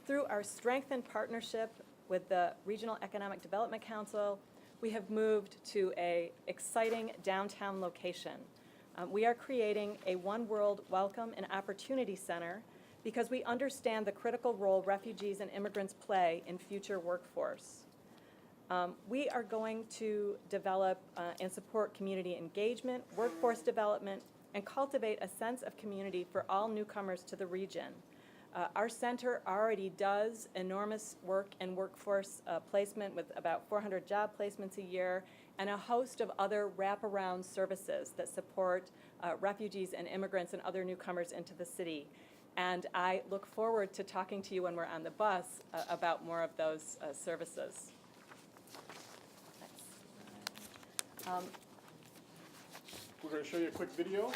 Through our strengthened partnership with the Regional Economic Development Council, we have moved to an exciting downtown location. We are creating a One World Welcome and Opportunity Center because we understand the critical role refugees and immigrants play in future workforce. We are going to develop and support community engagement, workforce development, and cultivate a sense of community for all newcomers to the region. Our center already does enormous work in workforce placement with about 400 job placements a year and a host of other wraparound services that support refugees and immigrants and other newcomers into the city. And I look forward to talking to you when we're on the bus about more of those services. We're going to show you a quick video.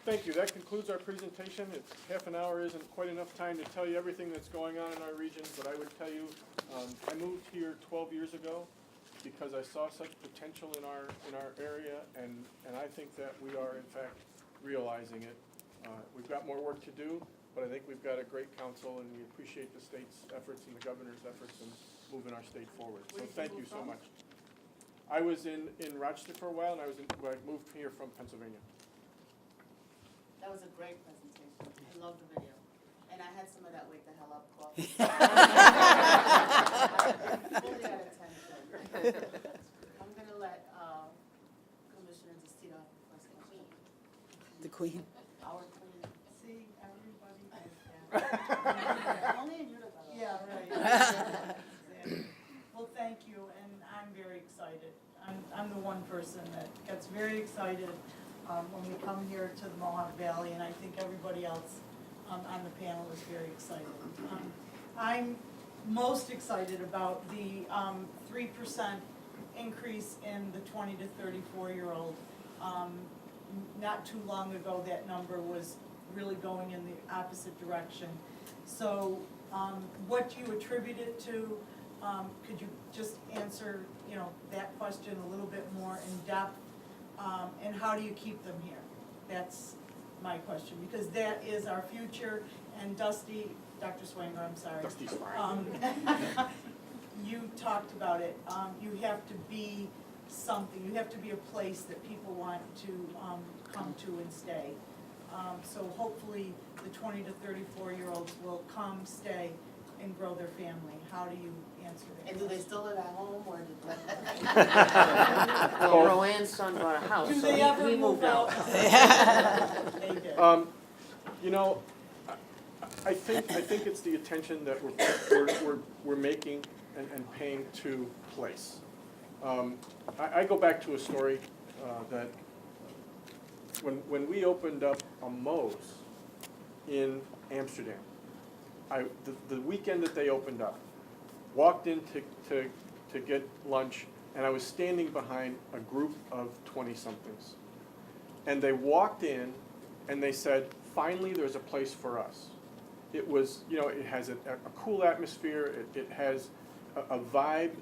Thank you. That concludes our presentation. It's half an hour isn't quite enough time to tell you everything that's going on in our region, but I would tell you, I moved here 12 years ago because I saw such potential in our area, and I think that we are in fact realizing it. We've got more work to do, but I think we've got a great council, and we appreciate the state's efforts and the governor's efforts in moving our state forward. So thank you so much. I was in Rochester for a while, and I moved here from Pennsylvania. That was a great presentation. I love the video. And I had some of that wake the hell up coffee. Fully at attention. I'm going to let Commissioner Zestita first question. The Queen. Our Queen. See, everybody is Only in Utica. Yeah, right. Exactly. Well, thank you, and I'm very excited. I'm the one person that gets very excited when we come here to the Mohawk Valley, and I think everybody else on the panel is very excited. I'm most excited about the 3% increase in the 20 to 34-year-old. Not too long ago, that number was really going in the opposite direction. So what do you attribute it to? Could you just answer, that question a little bit more in depth? And how do you keep them here? That's my question, because that is our future. And Dusty, Dr. Swanger, I'm sorry. Dusty's fine. You talked about it. You have to be something. You have to be a place that people want to come to and stay. So hopefully the 20 to 34-year-olds will come, stay, and grow their family. How do you answer that? And do they still live at home, or do they? Well, Roanne's son bought a house, Do so they ever he moved out. They did. I think it's the attention that we're making and paying to place. I go back to a story that when we opened up a Moe's in Amsterdam, the weekend that they opened up, walked in to get lunch, and I was standing behind a group of 20-somethings. And they walked in and they said, finally there's a place for us. It was, it has a cool atmosphere, it has a vibe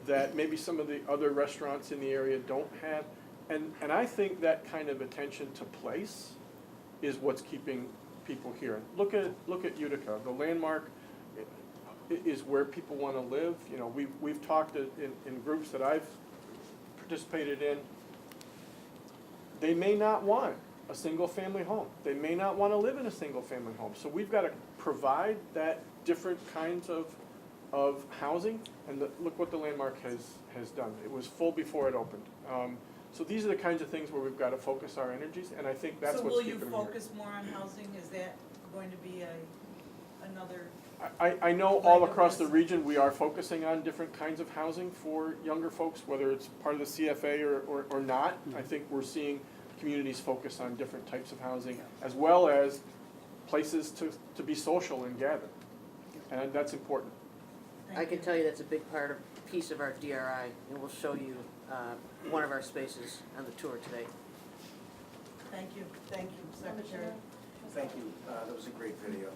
that maybe some of the other restaurants in the area don't have. And I think that kind of attention to place is what's keeping people here. Look at Utica, the landmark. is where people want to live. You know, we've talked in groups that I've participated in. They may not want a single-family home. They may not want to live in a single-family home. So we've got to provide that different kinds of housing, and look what the Landmark has done. It was full before it opened. So these are the kinds of things where we've got to focus our energies, and I think that's what's keeping them here. So will you focus more on housing? Is that going to be another? I know all across the region, we are focusing on different kinds of housing for younger folks, whether it's part of the CFA or not. I think we're seeing communities focus on different types of housing, as well as places to be social and gather. And that's important. I can tell you that's a big piece of our DRI, and we'll show you one of our spaces on the tour today. Thank you, Secretary. Thank you, that was a great video.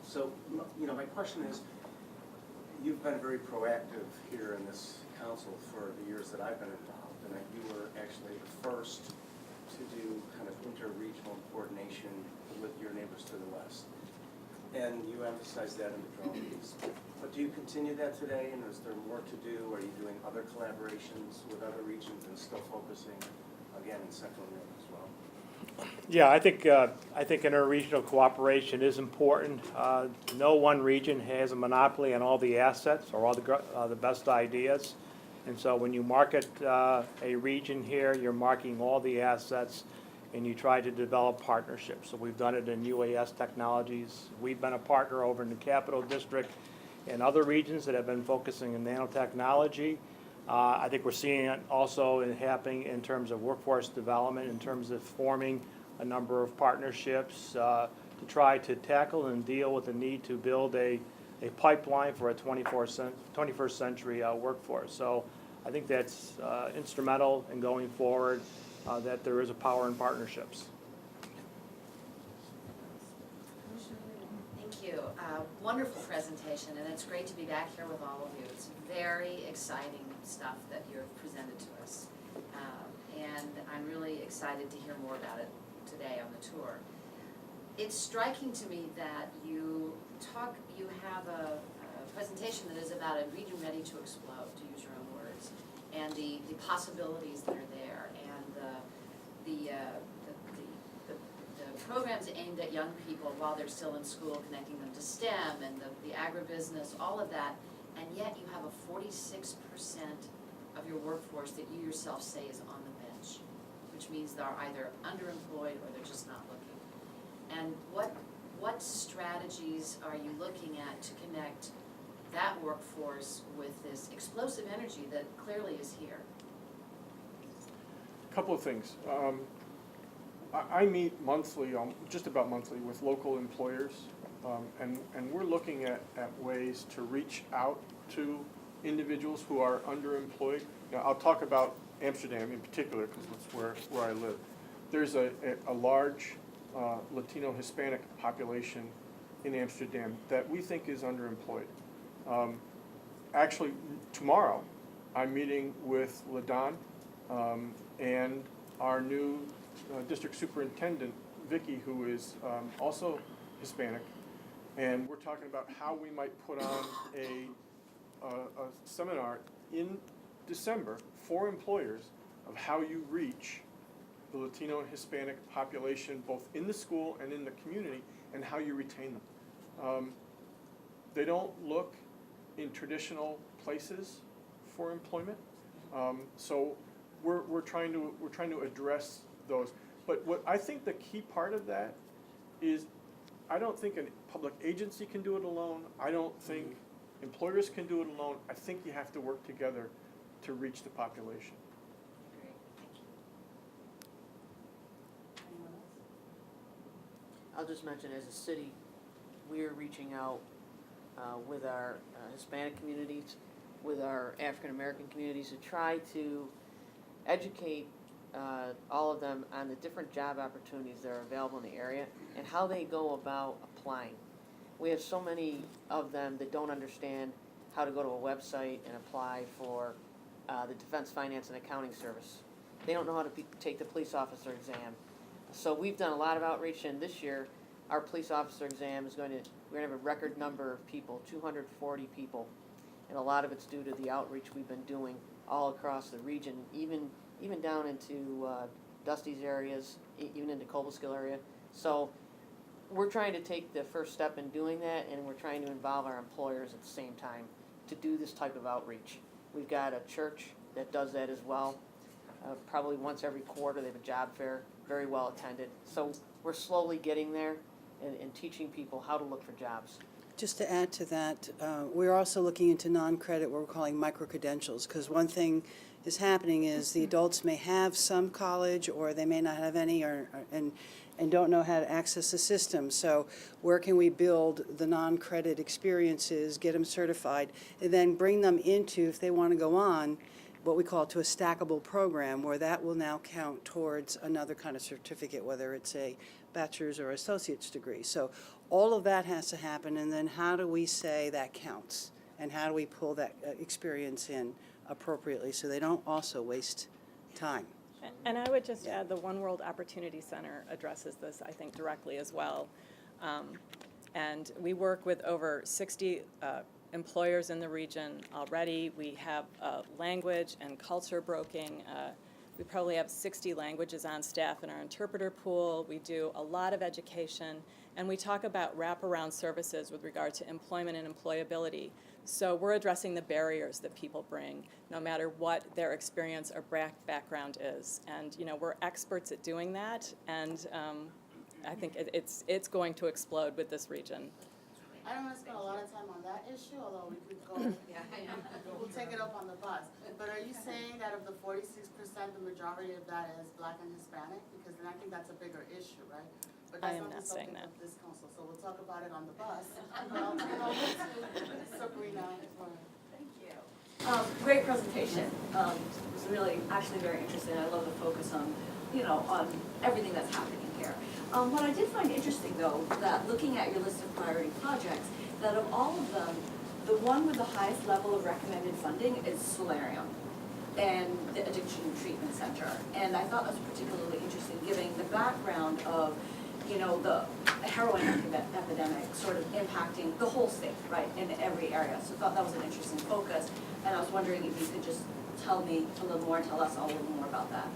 So, you know, my question is, you've been very proactive here in this council for the years that I've been involved, and you were actually the first to do kind of inter-regional coordination with your neighbors to the west. And you emphasized that in the drone piece. But do you continue that today, and is there more to do? Are you doing other collaborations with other regions and still focusing, again, in Central New York as well? Yeah, I think interregional cooperation is important. No one region has a monopoly on all the assets or all the best ideas. And so when you market a region here, you're marking all the assets, and you try to develop partnerships. So we've done it in UAS Technologies. We've been a partner over in the Capital District and other regions that have been focusing on nanotechnology. I think we're seeing it also happening in terms of workforce development, in terms of forming a number of partnerships to try to tackle and deal with the need to build a pipeline for a 21st century workforce. So I think that's instrumental in going forward, that there is a power in partnerships. Thank you. Wonderful presentation, and it's great to be back here with all of you. It's very exciting stuff that you've presented to us. And I'm really excited to hear more about it today on the tour. It's striking to me that you have a presentation that is about a region ready to explode, to use your own words, and the possibilities that are there, and the programs aimed at young people while they're still in school, connecting them to STEM and the agribusiness, all of that, and yet you have a 46% of your workforce that you yourself say is on the bench, which means they're either underemployed or they're just not looking. And what strategies are you looking at to connect that workforce with this explosive energy that clearly is here? A couple of things. I meet monthly, just about monthly, with local employers, and we're looking at ways to reach out to individuals who are underemployed. Now, I'll talk about Amsterdam in particular because that's where I live. There's a large Latino Hispanic population in Amsterdam that we think is underemployed. Actually, tomorrow I'm meeting with LaDon and our new district superintendent, Vicky, who is also Hispanic, and we're talking about how we might put on a seminar in December for employers of how you reach the Latino and Hispanic population both in the school and in the community, and how you retain them. They don't look in traditional places for employment, so we're trying to address those. But what I think the key part of that is, I don't think a public agency can do it alone. I don't think employers can do it alone. I think you have to work together to reach the population. Great, thank you. Anyone else? I'll just mention, as a city, we're reaching out with our Hispanic communities, with our African American communities, to try to educate all of them on the different job opportunities that are available in the area and how they go about applying. We have so many of them that don't understand how to go to a website and apply for the Defense Finance and Accounting Service. They don't know how to take the police officer exam. So we've done a lot of outreach, and this year our police officer exam is we're gonna have a record number of people, 240 people. And a lot of it's due to the outreach we've been doing all across the region, even down into Dusty's areas, even into Cobleskill area. So we're trying to take the first step in doing that, and we're trying to involve our employers at the same time to do this type of outreach. We've got a church that does that as well. Probably once every quarter, they have a job fair, very well attended. So we're slowly getting there and teaching people how to look for jobs. Just to add to that, we're also looking into non-credit, what we're calling micro-credentials, because one thing is happening is the adults may have some college or they may not have any and don't know how to access the system. So where can we build the non-credit experiences, get them certified, and then bring them into, if they want to go on, what we call to a stackable program, where that will now count towards another kind of certificate, whether it's a bachelor's or associate's degree. So all of that has to happen, and then how do we say that counts? And how do we pull that experience in appropriately so they don't also waste time? And I would just add the One World Opportunity Center addresses this, I think, directly as well. And we work with over 60 employers in the region already. We have language and culture broking. We probably have 60 languages on staff in our interpreter pool. We do a lot of education, and we talk about wraparound services with regard to employment and employability. So we're addressing the barriers that people bring, no matter what their experience or background is. And we're experts at doing that, and I think it's going to explode with this region. I don't want to spend a lot of time on that issue, although we could go, we'll take it up on the bus. But are you saying that of the 46%, the majority of that is Black and Hispanic? Because then I think that's a bigger issue, right? But I that's am not saying that. Of this council, so we'll talk about it on the bus. But I'll turn over to Sabrina. Thank you. Great presentation. It was really, actually very interesting. I love the focus on, on everything that's happening here. What I did find interesting, though, that looking at your list of priority projects, that of all of them, the one with the highest level of recommended funding is Solarium and the Addiction Treatment Center. And I thought that was particularly interesting, given the background of, the heroin epidemic sort of impacting the whole state, right, in every area. So I thought that was an interesting focus. And I was wondering if you could just tell me a little more, tell us all a little more about that.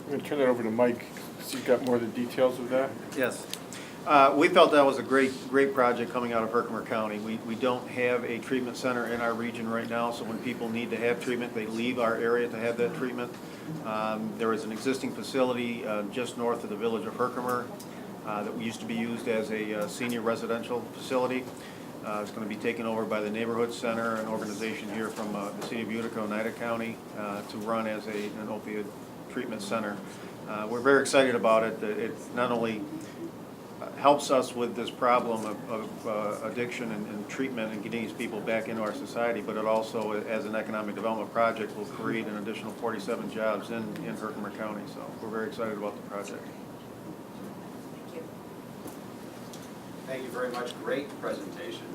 I'm going to turn that over to Mike, because he's got more of the details of that. Yes. We felt that was a great project coming out of Herkimer County. We don't have a treatment center in our region right now, so when people need to have treatment, they leave our area to have that treatment. There is an existing facility just north of the village of Herkimer that used to be used as a senior residential facility. It's going to be taken over by the Neighborhood Center, an organization here from the city of Utica, Oneida County, to run as an opioid treatment center. We're very excited about it. It not only helps us with this problem of addiction and treatment and getting these people back into our society, but it also, as an economic development project, will create an additional 47 jobs in Herkimer County. So we're very excited about the project. Thank you. Thank you very much. Great presentation.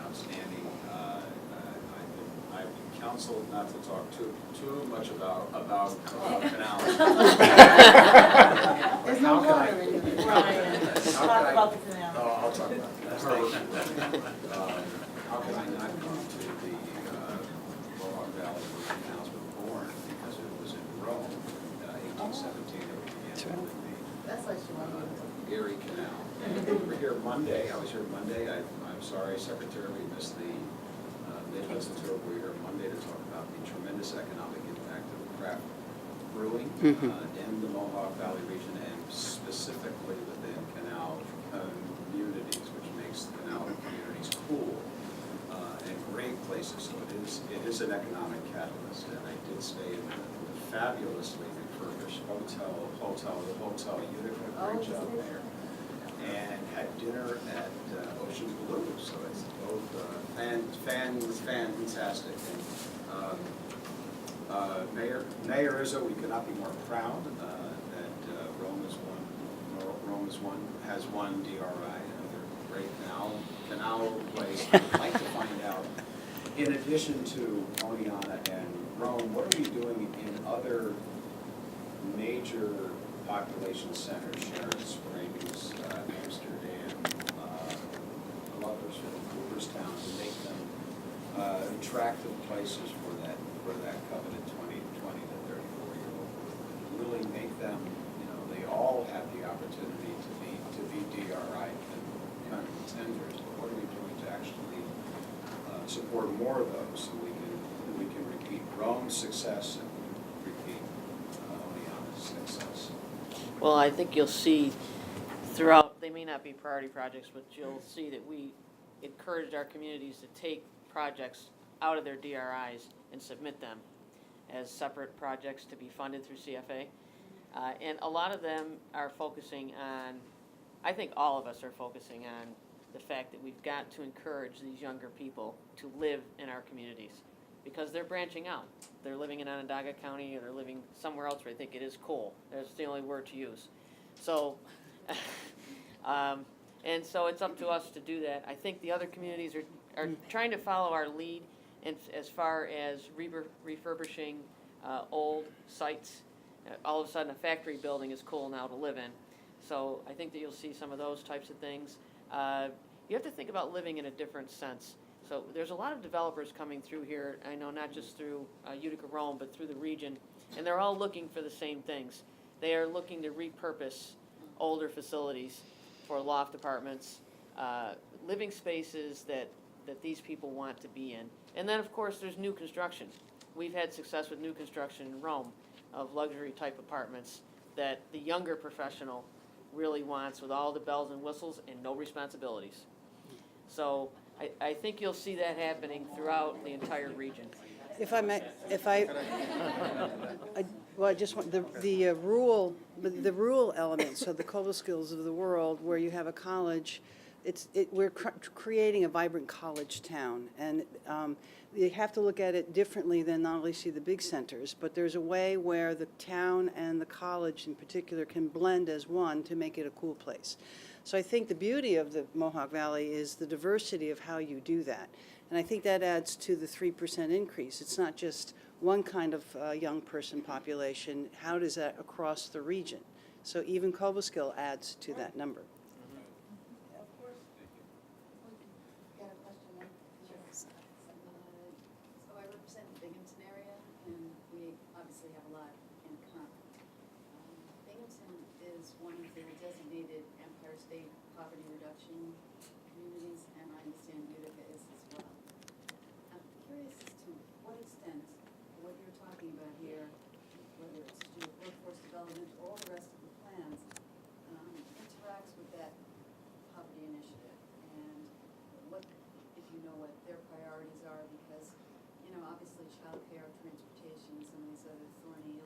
Outstanding. I've been counseled not to talk too much about canals. There's no water in it. Talk about the canal. Oh, I'll talk about that. Thank you. How could I not come to the Mohawk Valley where the canals were born? Because it was in Rome, 1817, that we began building That's what she wanted. the Erie Canal. And we were here Monday. I was here Monday. I'm sorry, Secretary, we missed the Midwest tour. We were here Monday to talk about the tremendous economic impact of craft brewing in the Mohawk Valley region, and specifically within canal communities, which makes the canal communities cool and great places. So it is an economic catalyst, and I did stay in the fabulously refurbished Hotel Utica, great job there, and had dinner at Ocean Blue. So it's both fantastic. And Mayor Izzo, we could not be more proud that Rome has won DRI, another great canal place. I'd like to find out, in addition to Oneonta and Rome, what are we doing in other major population centers, Sharon Springs, Amsterdam, Gloversville, Cooperstown, to make them attractive places for that coveted 20 to 34-year-old. Really make them, they all have the opportunity to be DRI kind of contenders. But what are we doing to actually support more of those so we can repeat Rome's success and repeat Oleana's success? Well, I think you'll see throughout, they may not be priority projects, but you'll see that we encourage our communities to take projects out of their DRIs and submit them as separate projects to be funded through CFA. And a lot of them are focusing on, I think all of us are focusing on the fact that we've got to encourage these younger people to live in our communities because they're branching out. They're living in Onondaga County or they're living somewhere else where I think it is cool. That's the only word to use. So, and so it's up to us to do that. I think the other communities are trying to follow our lead as far as refurbishing old sites. All of a sudden, a factory building is cool now to live in. So I think that you'll see some of those types of things. You have to think about living in a different sense. So there's a lot of developers coming through here, I know not just through Utica Rome, but through the region, and they're all looking for the same things. They are looking to repurpose older facilities for loft apartments, living spaces that these people want to be in. And then, of course, there's new construction. We've had success with new construction in Rome of luxury type apartments that the younger professional really wants with all the bells and whistles and no responsibilities. So I think you'll see that happening throughout the entire region. If I may, I just want the rural elements of the Cobleskills of the world, where you have a college, we're creating a vibrant college town, and you have to look at it differently than not only see the big centers, but there's a way where the town and the college in particular can blend as one to make it a cool place. So I think the beauty of the Mohawk Valley is the diversity of how you do that. And I think that adds to the 3% increase. It's not just one kind of young person population. How does that across the region? So even Cobleskill adds to that number. So I represent the Binghamton area, and we obviously have a lot in common. Binghamton is one of the designated Empire State poverty reduction communities, and I understand Utica is as well. I'm curious as to what extent what you're talking about here, whether it's to do with workforce development or all the rest of the plans, interacts with that poverty initiative, and what, if you know what their priorities are, because, obviously childcare, transportation, some of these other thorny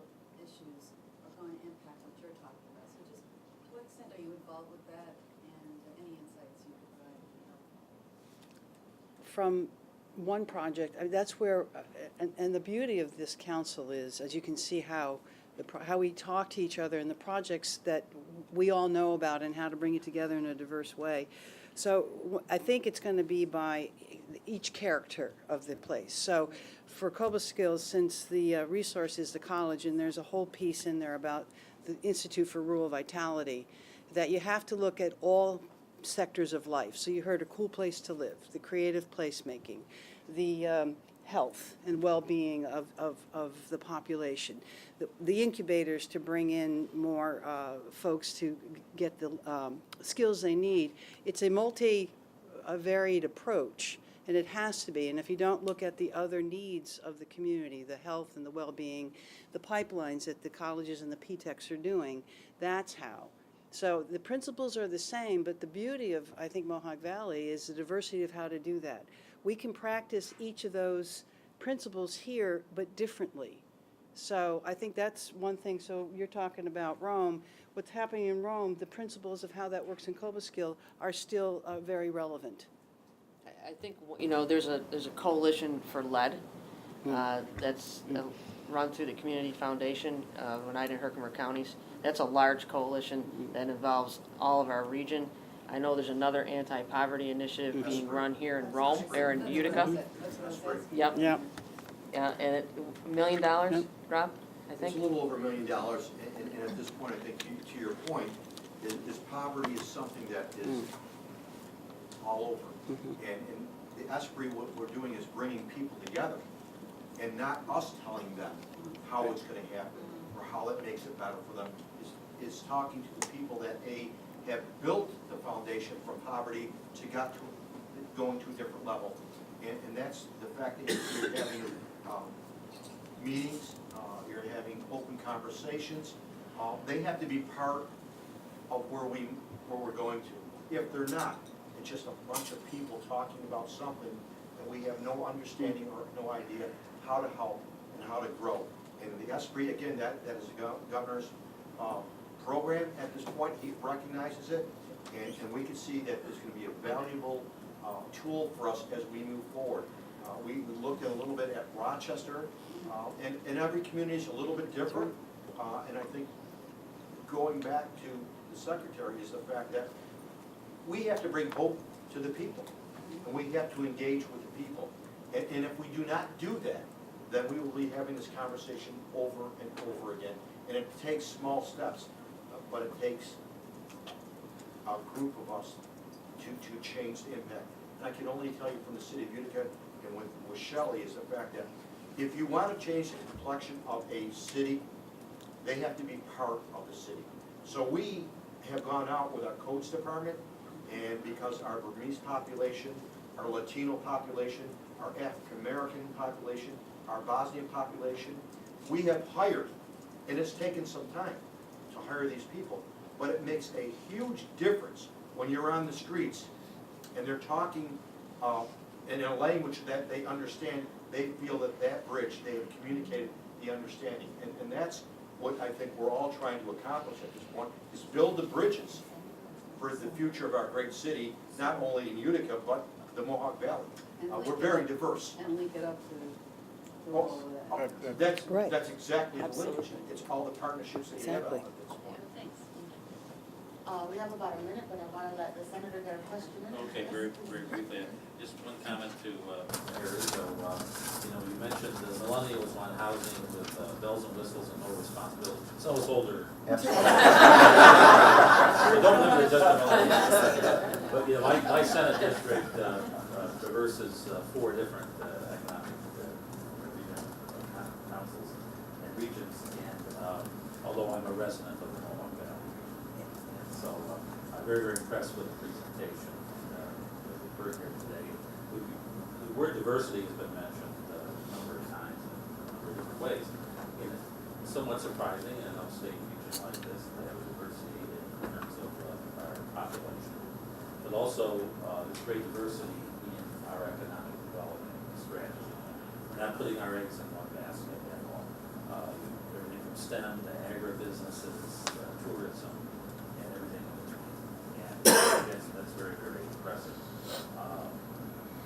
issues are going to impact what you're talking about. So just to what extent are you involved with that, and any insights you could provide would be helpful. From one project, that's where, and the beauty of this council is, as you can see how we talk to each other and the projects that we all know about and how to bring it together in a diverse way. So I think it's going to be by each character of the place. So for Cobleskill, since the resource is the college, and there's a whole piece in there about the Institute for Rural Vitality, that you have to look at all sectors of life. So you heard a cool place to live, the creative placemaking, the health and well-being of the population, the incubators to bring in more folks to get the skills they need. It's a varied approach, and it has to be. And if you don't look at the other needs of the community, the health and the well-being, the pipelines that the colleges and the PTECs are doing, that's how. So the principles are the same, but the beauty of, I think, Mohawk Valley is the diversity of how to do that. We can practice each of those principles here, but differently. So I think that's one thing. So you're talking about Rome. What's happening in Rome, the principles of how that works in Cobleskill are still very relevant. I think, there's a coalition for lead that's run through the Community Foundation of Oneida and Herkimer counties. That's a large coalition that involves all of our region. I know there's another anti-poverty initiative being run here in Rome, or in Utica. Yep. Yep. And $1 million, Rob? I It's think. a little over $1 million, and at this point, I think, to your point, is poverty is something that is all over. And the Esprit, what we're doing is bringing people together, and not us telling them how it's gonna happen, or how it makes it better for them, is talking to the people that, have built the foundation from poverty to going to a different level. And that's the fact that you're having meetings, you're having open conversations. They have to be part of where we're going to. If they're not, it's just a bunch of people talking about something that we have no understanding or no idea how to help and how to grow. And the Esprit, again, that is the governor's program at this point. He recognizes it, and we can see that it's going to be a valuable tool for us as we move forward. We looked at a little bit at Rochester, and every community is a little bit different. And I think going back to the secretary is the fact that we have to bring hope to the people, and we have to engage with the people. And if we do not do that, then we will be having this conversation over and over again. And it takes small steps, but it takes a group of us to change the impact. And I can only tell you from the city of Utica and with Shelley is the fact that if you want to change the complexion of a city, they have to be part of the city. So we have gone out with our codes department, and because our Burmese population, our Latino population, our African American population, our Bosnian population, we have hired, and it's taken some time to hire these people, but it makes a huge difference when you're on the streets and they're talking in a language that they understand. They feel that bridge, they have communicated the understanding. And that's what I think we're all trying to accomplish at this point, is build the bridges for the future of our great city, not only in Utica, but the Mohawk Valley. We're very diverse. And link it up to all of that. That's exactly the linkage. It's all the partnerships that you have at this point. Thanks. We have about a minute, but I want to let the senator get a question in. Okay, very briefly. Just one comment to Mayor Izzo. You mentioned the millennials want housing with bells and whistles and no responsibility. Some of us older. Absolutely. Don't limit it just to millennials. But my Senate district traverses 4 different economic councils and regions, and although I'm a resident of the Mohawk Valley, and so I'm very impressed with the presentation that we've heard here today. The word diversity has been mentioned a number of times in a number of different ways. And it's somewhat surprising in an upstate region like this to have a diversity in terms of our population, but also there's great diversity in our economic development strategy. We're not putting our eggs in one basket at all. Everything from STEM to agribusinesses, tourism, and everything in between. And that's very impressive.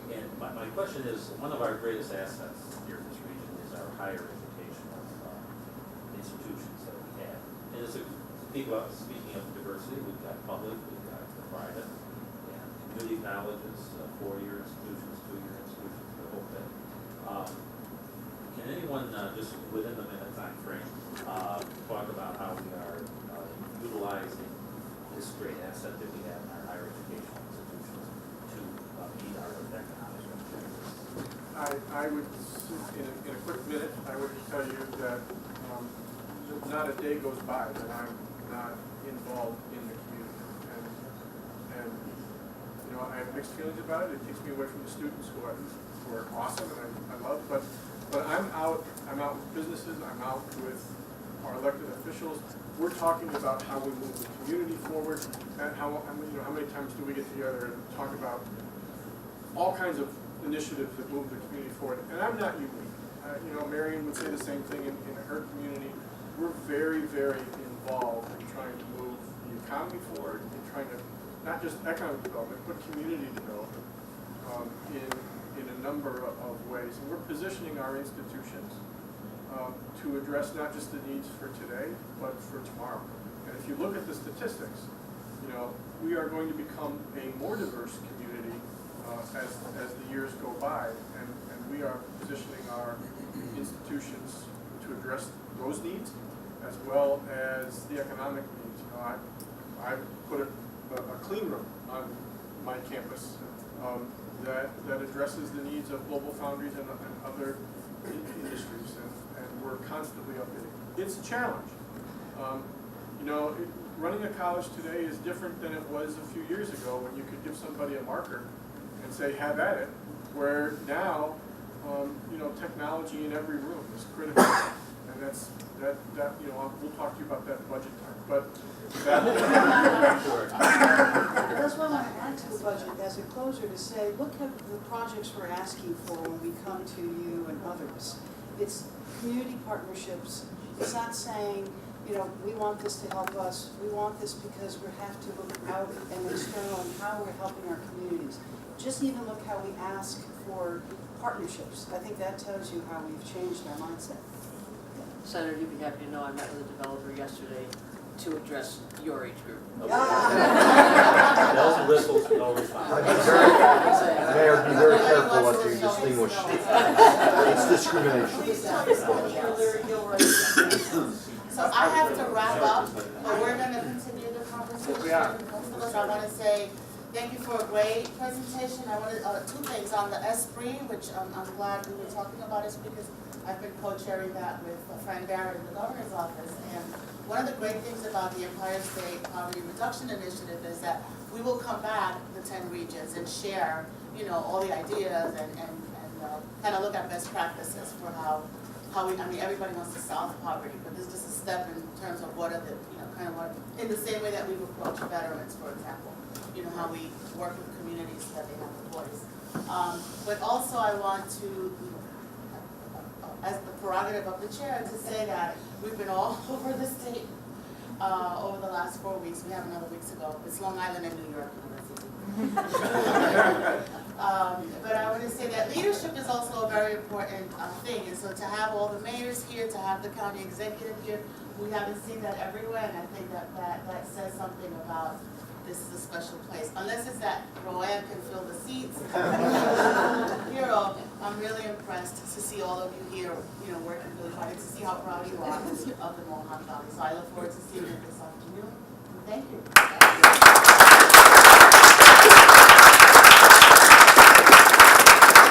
And my question is, one of our greatest assets here in this region is our higher educational institutions that we have. And speaking of diversity, we've got public, we've got private, and community colleges, 4-year institutions, 2-year institutions, the whole thing. Can anyone, just within the minute time frame, talk about how we are utilizing this great asset that we have in our higher educational institutions to meet our economic objectives? I would, in a quick minute, I would tell you that not a day goes by that I'm not involved in the community. And I have mixed feelings about it. It takes me away from the students who are awesome and I love, but I'm out with businesses, I'm out with our elected officials. We're talking about how we move the community forward, and how many times do we get together and talk about all kinds of initiatives that move the community forward. And I'm not unique. Marion would say the same thing in her community. We're very involved in trying to move the economy forward, in trying to, not just economic development, but community development in a number of ways. And we're positioning our institutions to address not just the needs for today, but for tomorrow. And if you look at the statistics, we are going to become a more diverse community as the years go by, and we are positioning our institutions to to address those needs as well as the economic needs. You know, I put a clean room on my campus that addresses the needs of global foundries and other industries, and we're constantly updating. It's a challenge. You know, running a college today is different than it was a few years ago when you could give somebody a marker and say, have at it, where now, you know, technology in every room is critical. And that you know, we'll talk to you about that in budget time, but that. That's what I want to add to the budget as a closer to say, look at the projects we're asking for when we come to you and others. It's community partnerships. It's not saying, you know, we want this to help us. We want this because we have to look out and external and how we're helping our communities. Just even look how we ask for partnerships. I think that tells you how we've changed our mindset. Senator, you'd be happy to know I met with a developer yesterday to address your age group. Bells and whistles, no response. Mayor, be very careful what you distinguish. It's discrimination. So I have to wrap up, but we're gonna continue the conversation. Most I wanna say thank you for a great presentation. I wanted, two things on the Esprit, which I'm glad we were talking about it because I've been co-chairing that with Frank Barrett in the governor's office. And one of the great things about the Empire State Poverty Reduction Initiative is that we will come back, the 10 regions, and share, you know, all the ideas and kind of look at best practices for how we, I mean, everybody wants to solve poverty, but this is just a step in terms of what are the, you know, kind of what, in the same way that we've approached veterans, for example, you know, how we work with communities so that they have a voice. But also I want to, as the prerogative of the chair, to say that we've been all over the state over the last 4 weeks. We have another week to go. It's Long Island and New York. But I want to say that leadership is also a very important thing. And so to have all the mayors here, to have the county executive here, we haven't seen that everywhere. And I think that says something about this is a special place. Unless it's that Roanne can fill the seats. Hero, I'm really impressed to see all of you here, working really hard, and to see how proud you are of the Mohawk Valley. So I look forward to seeing you this afternoon.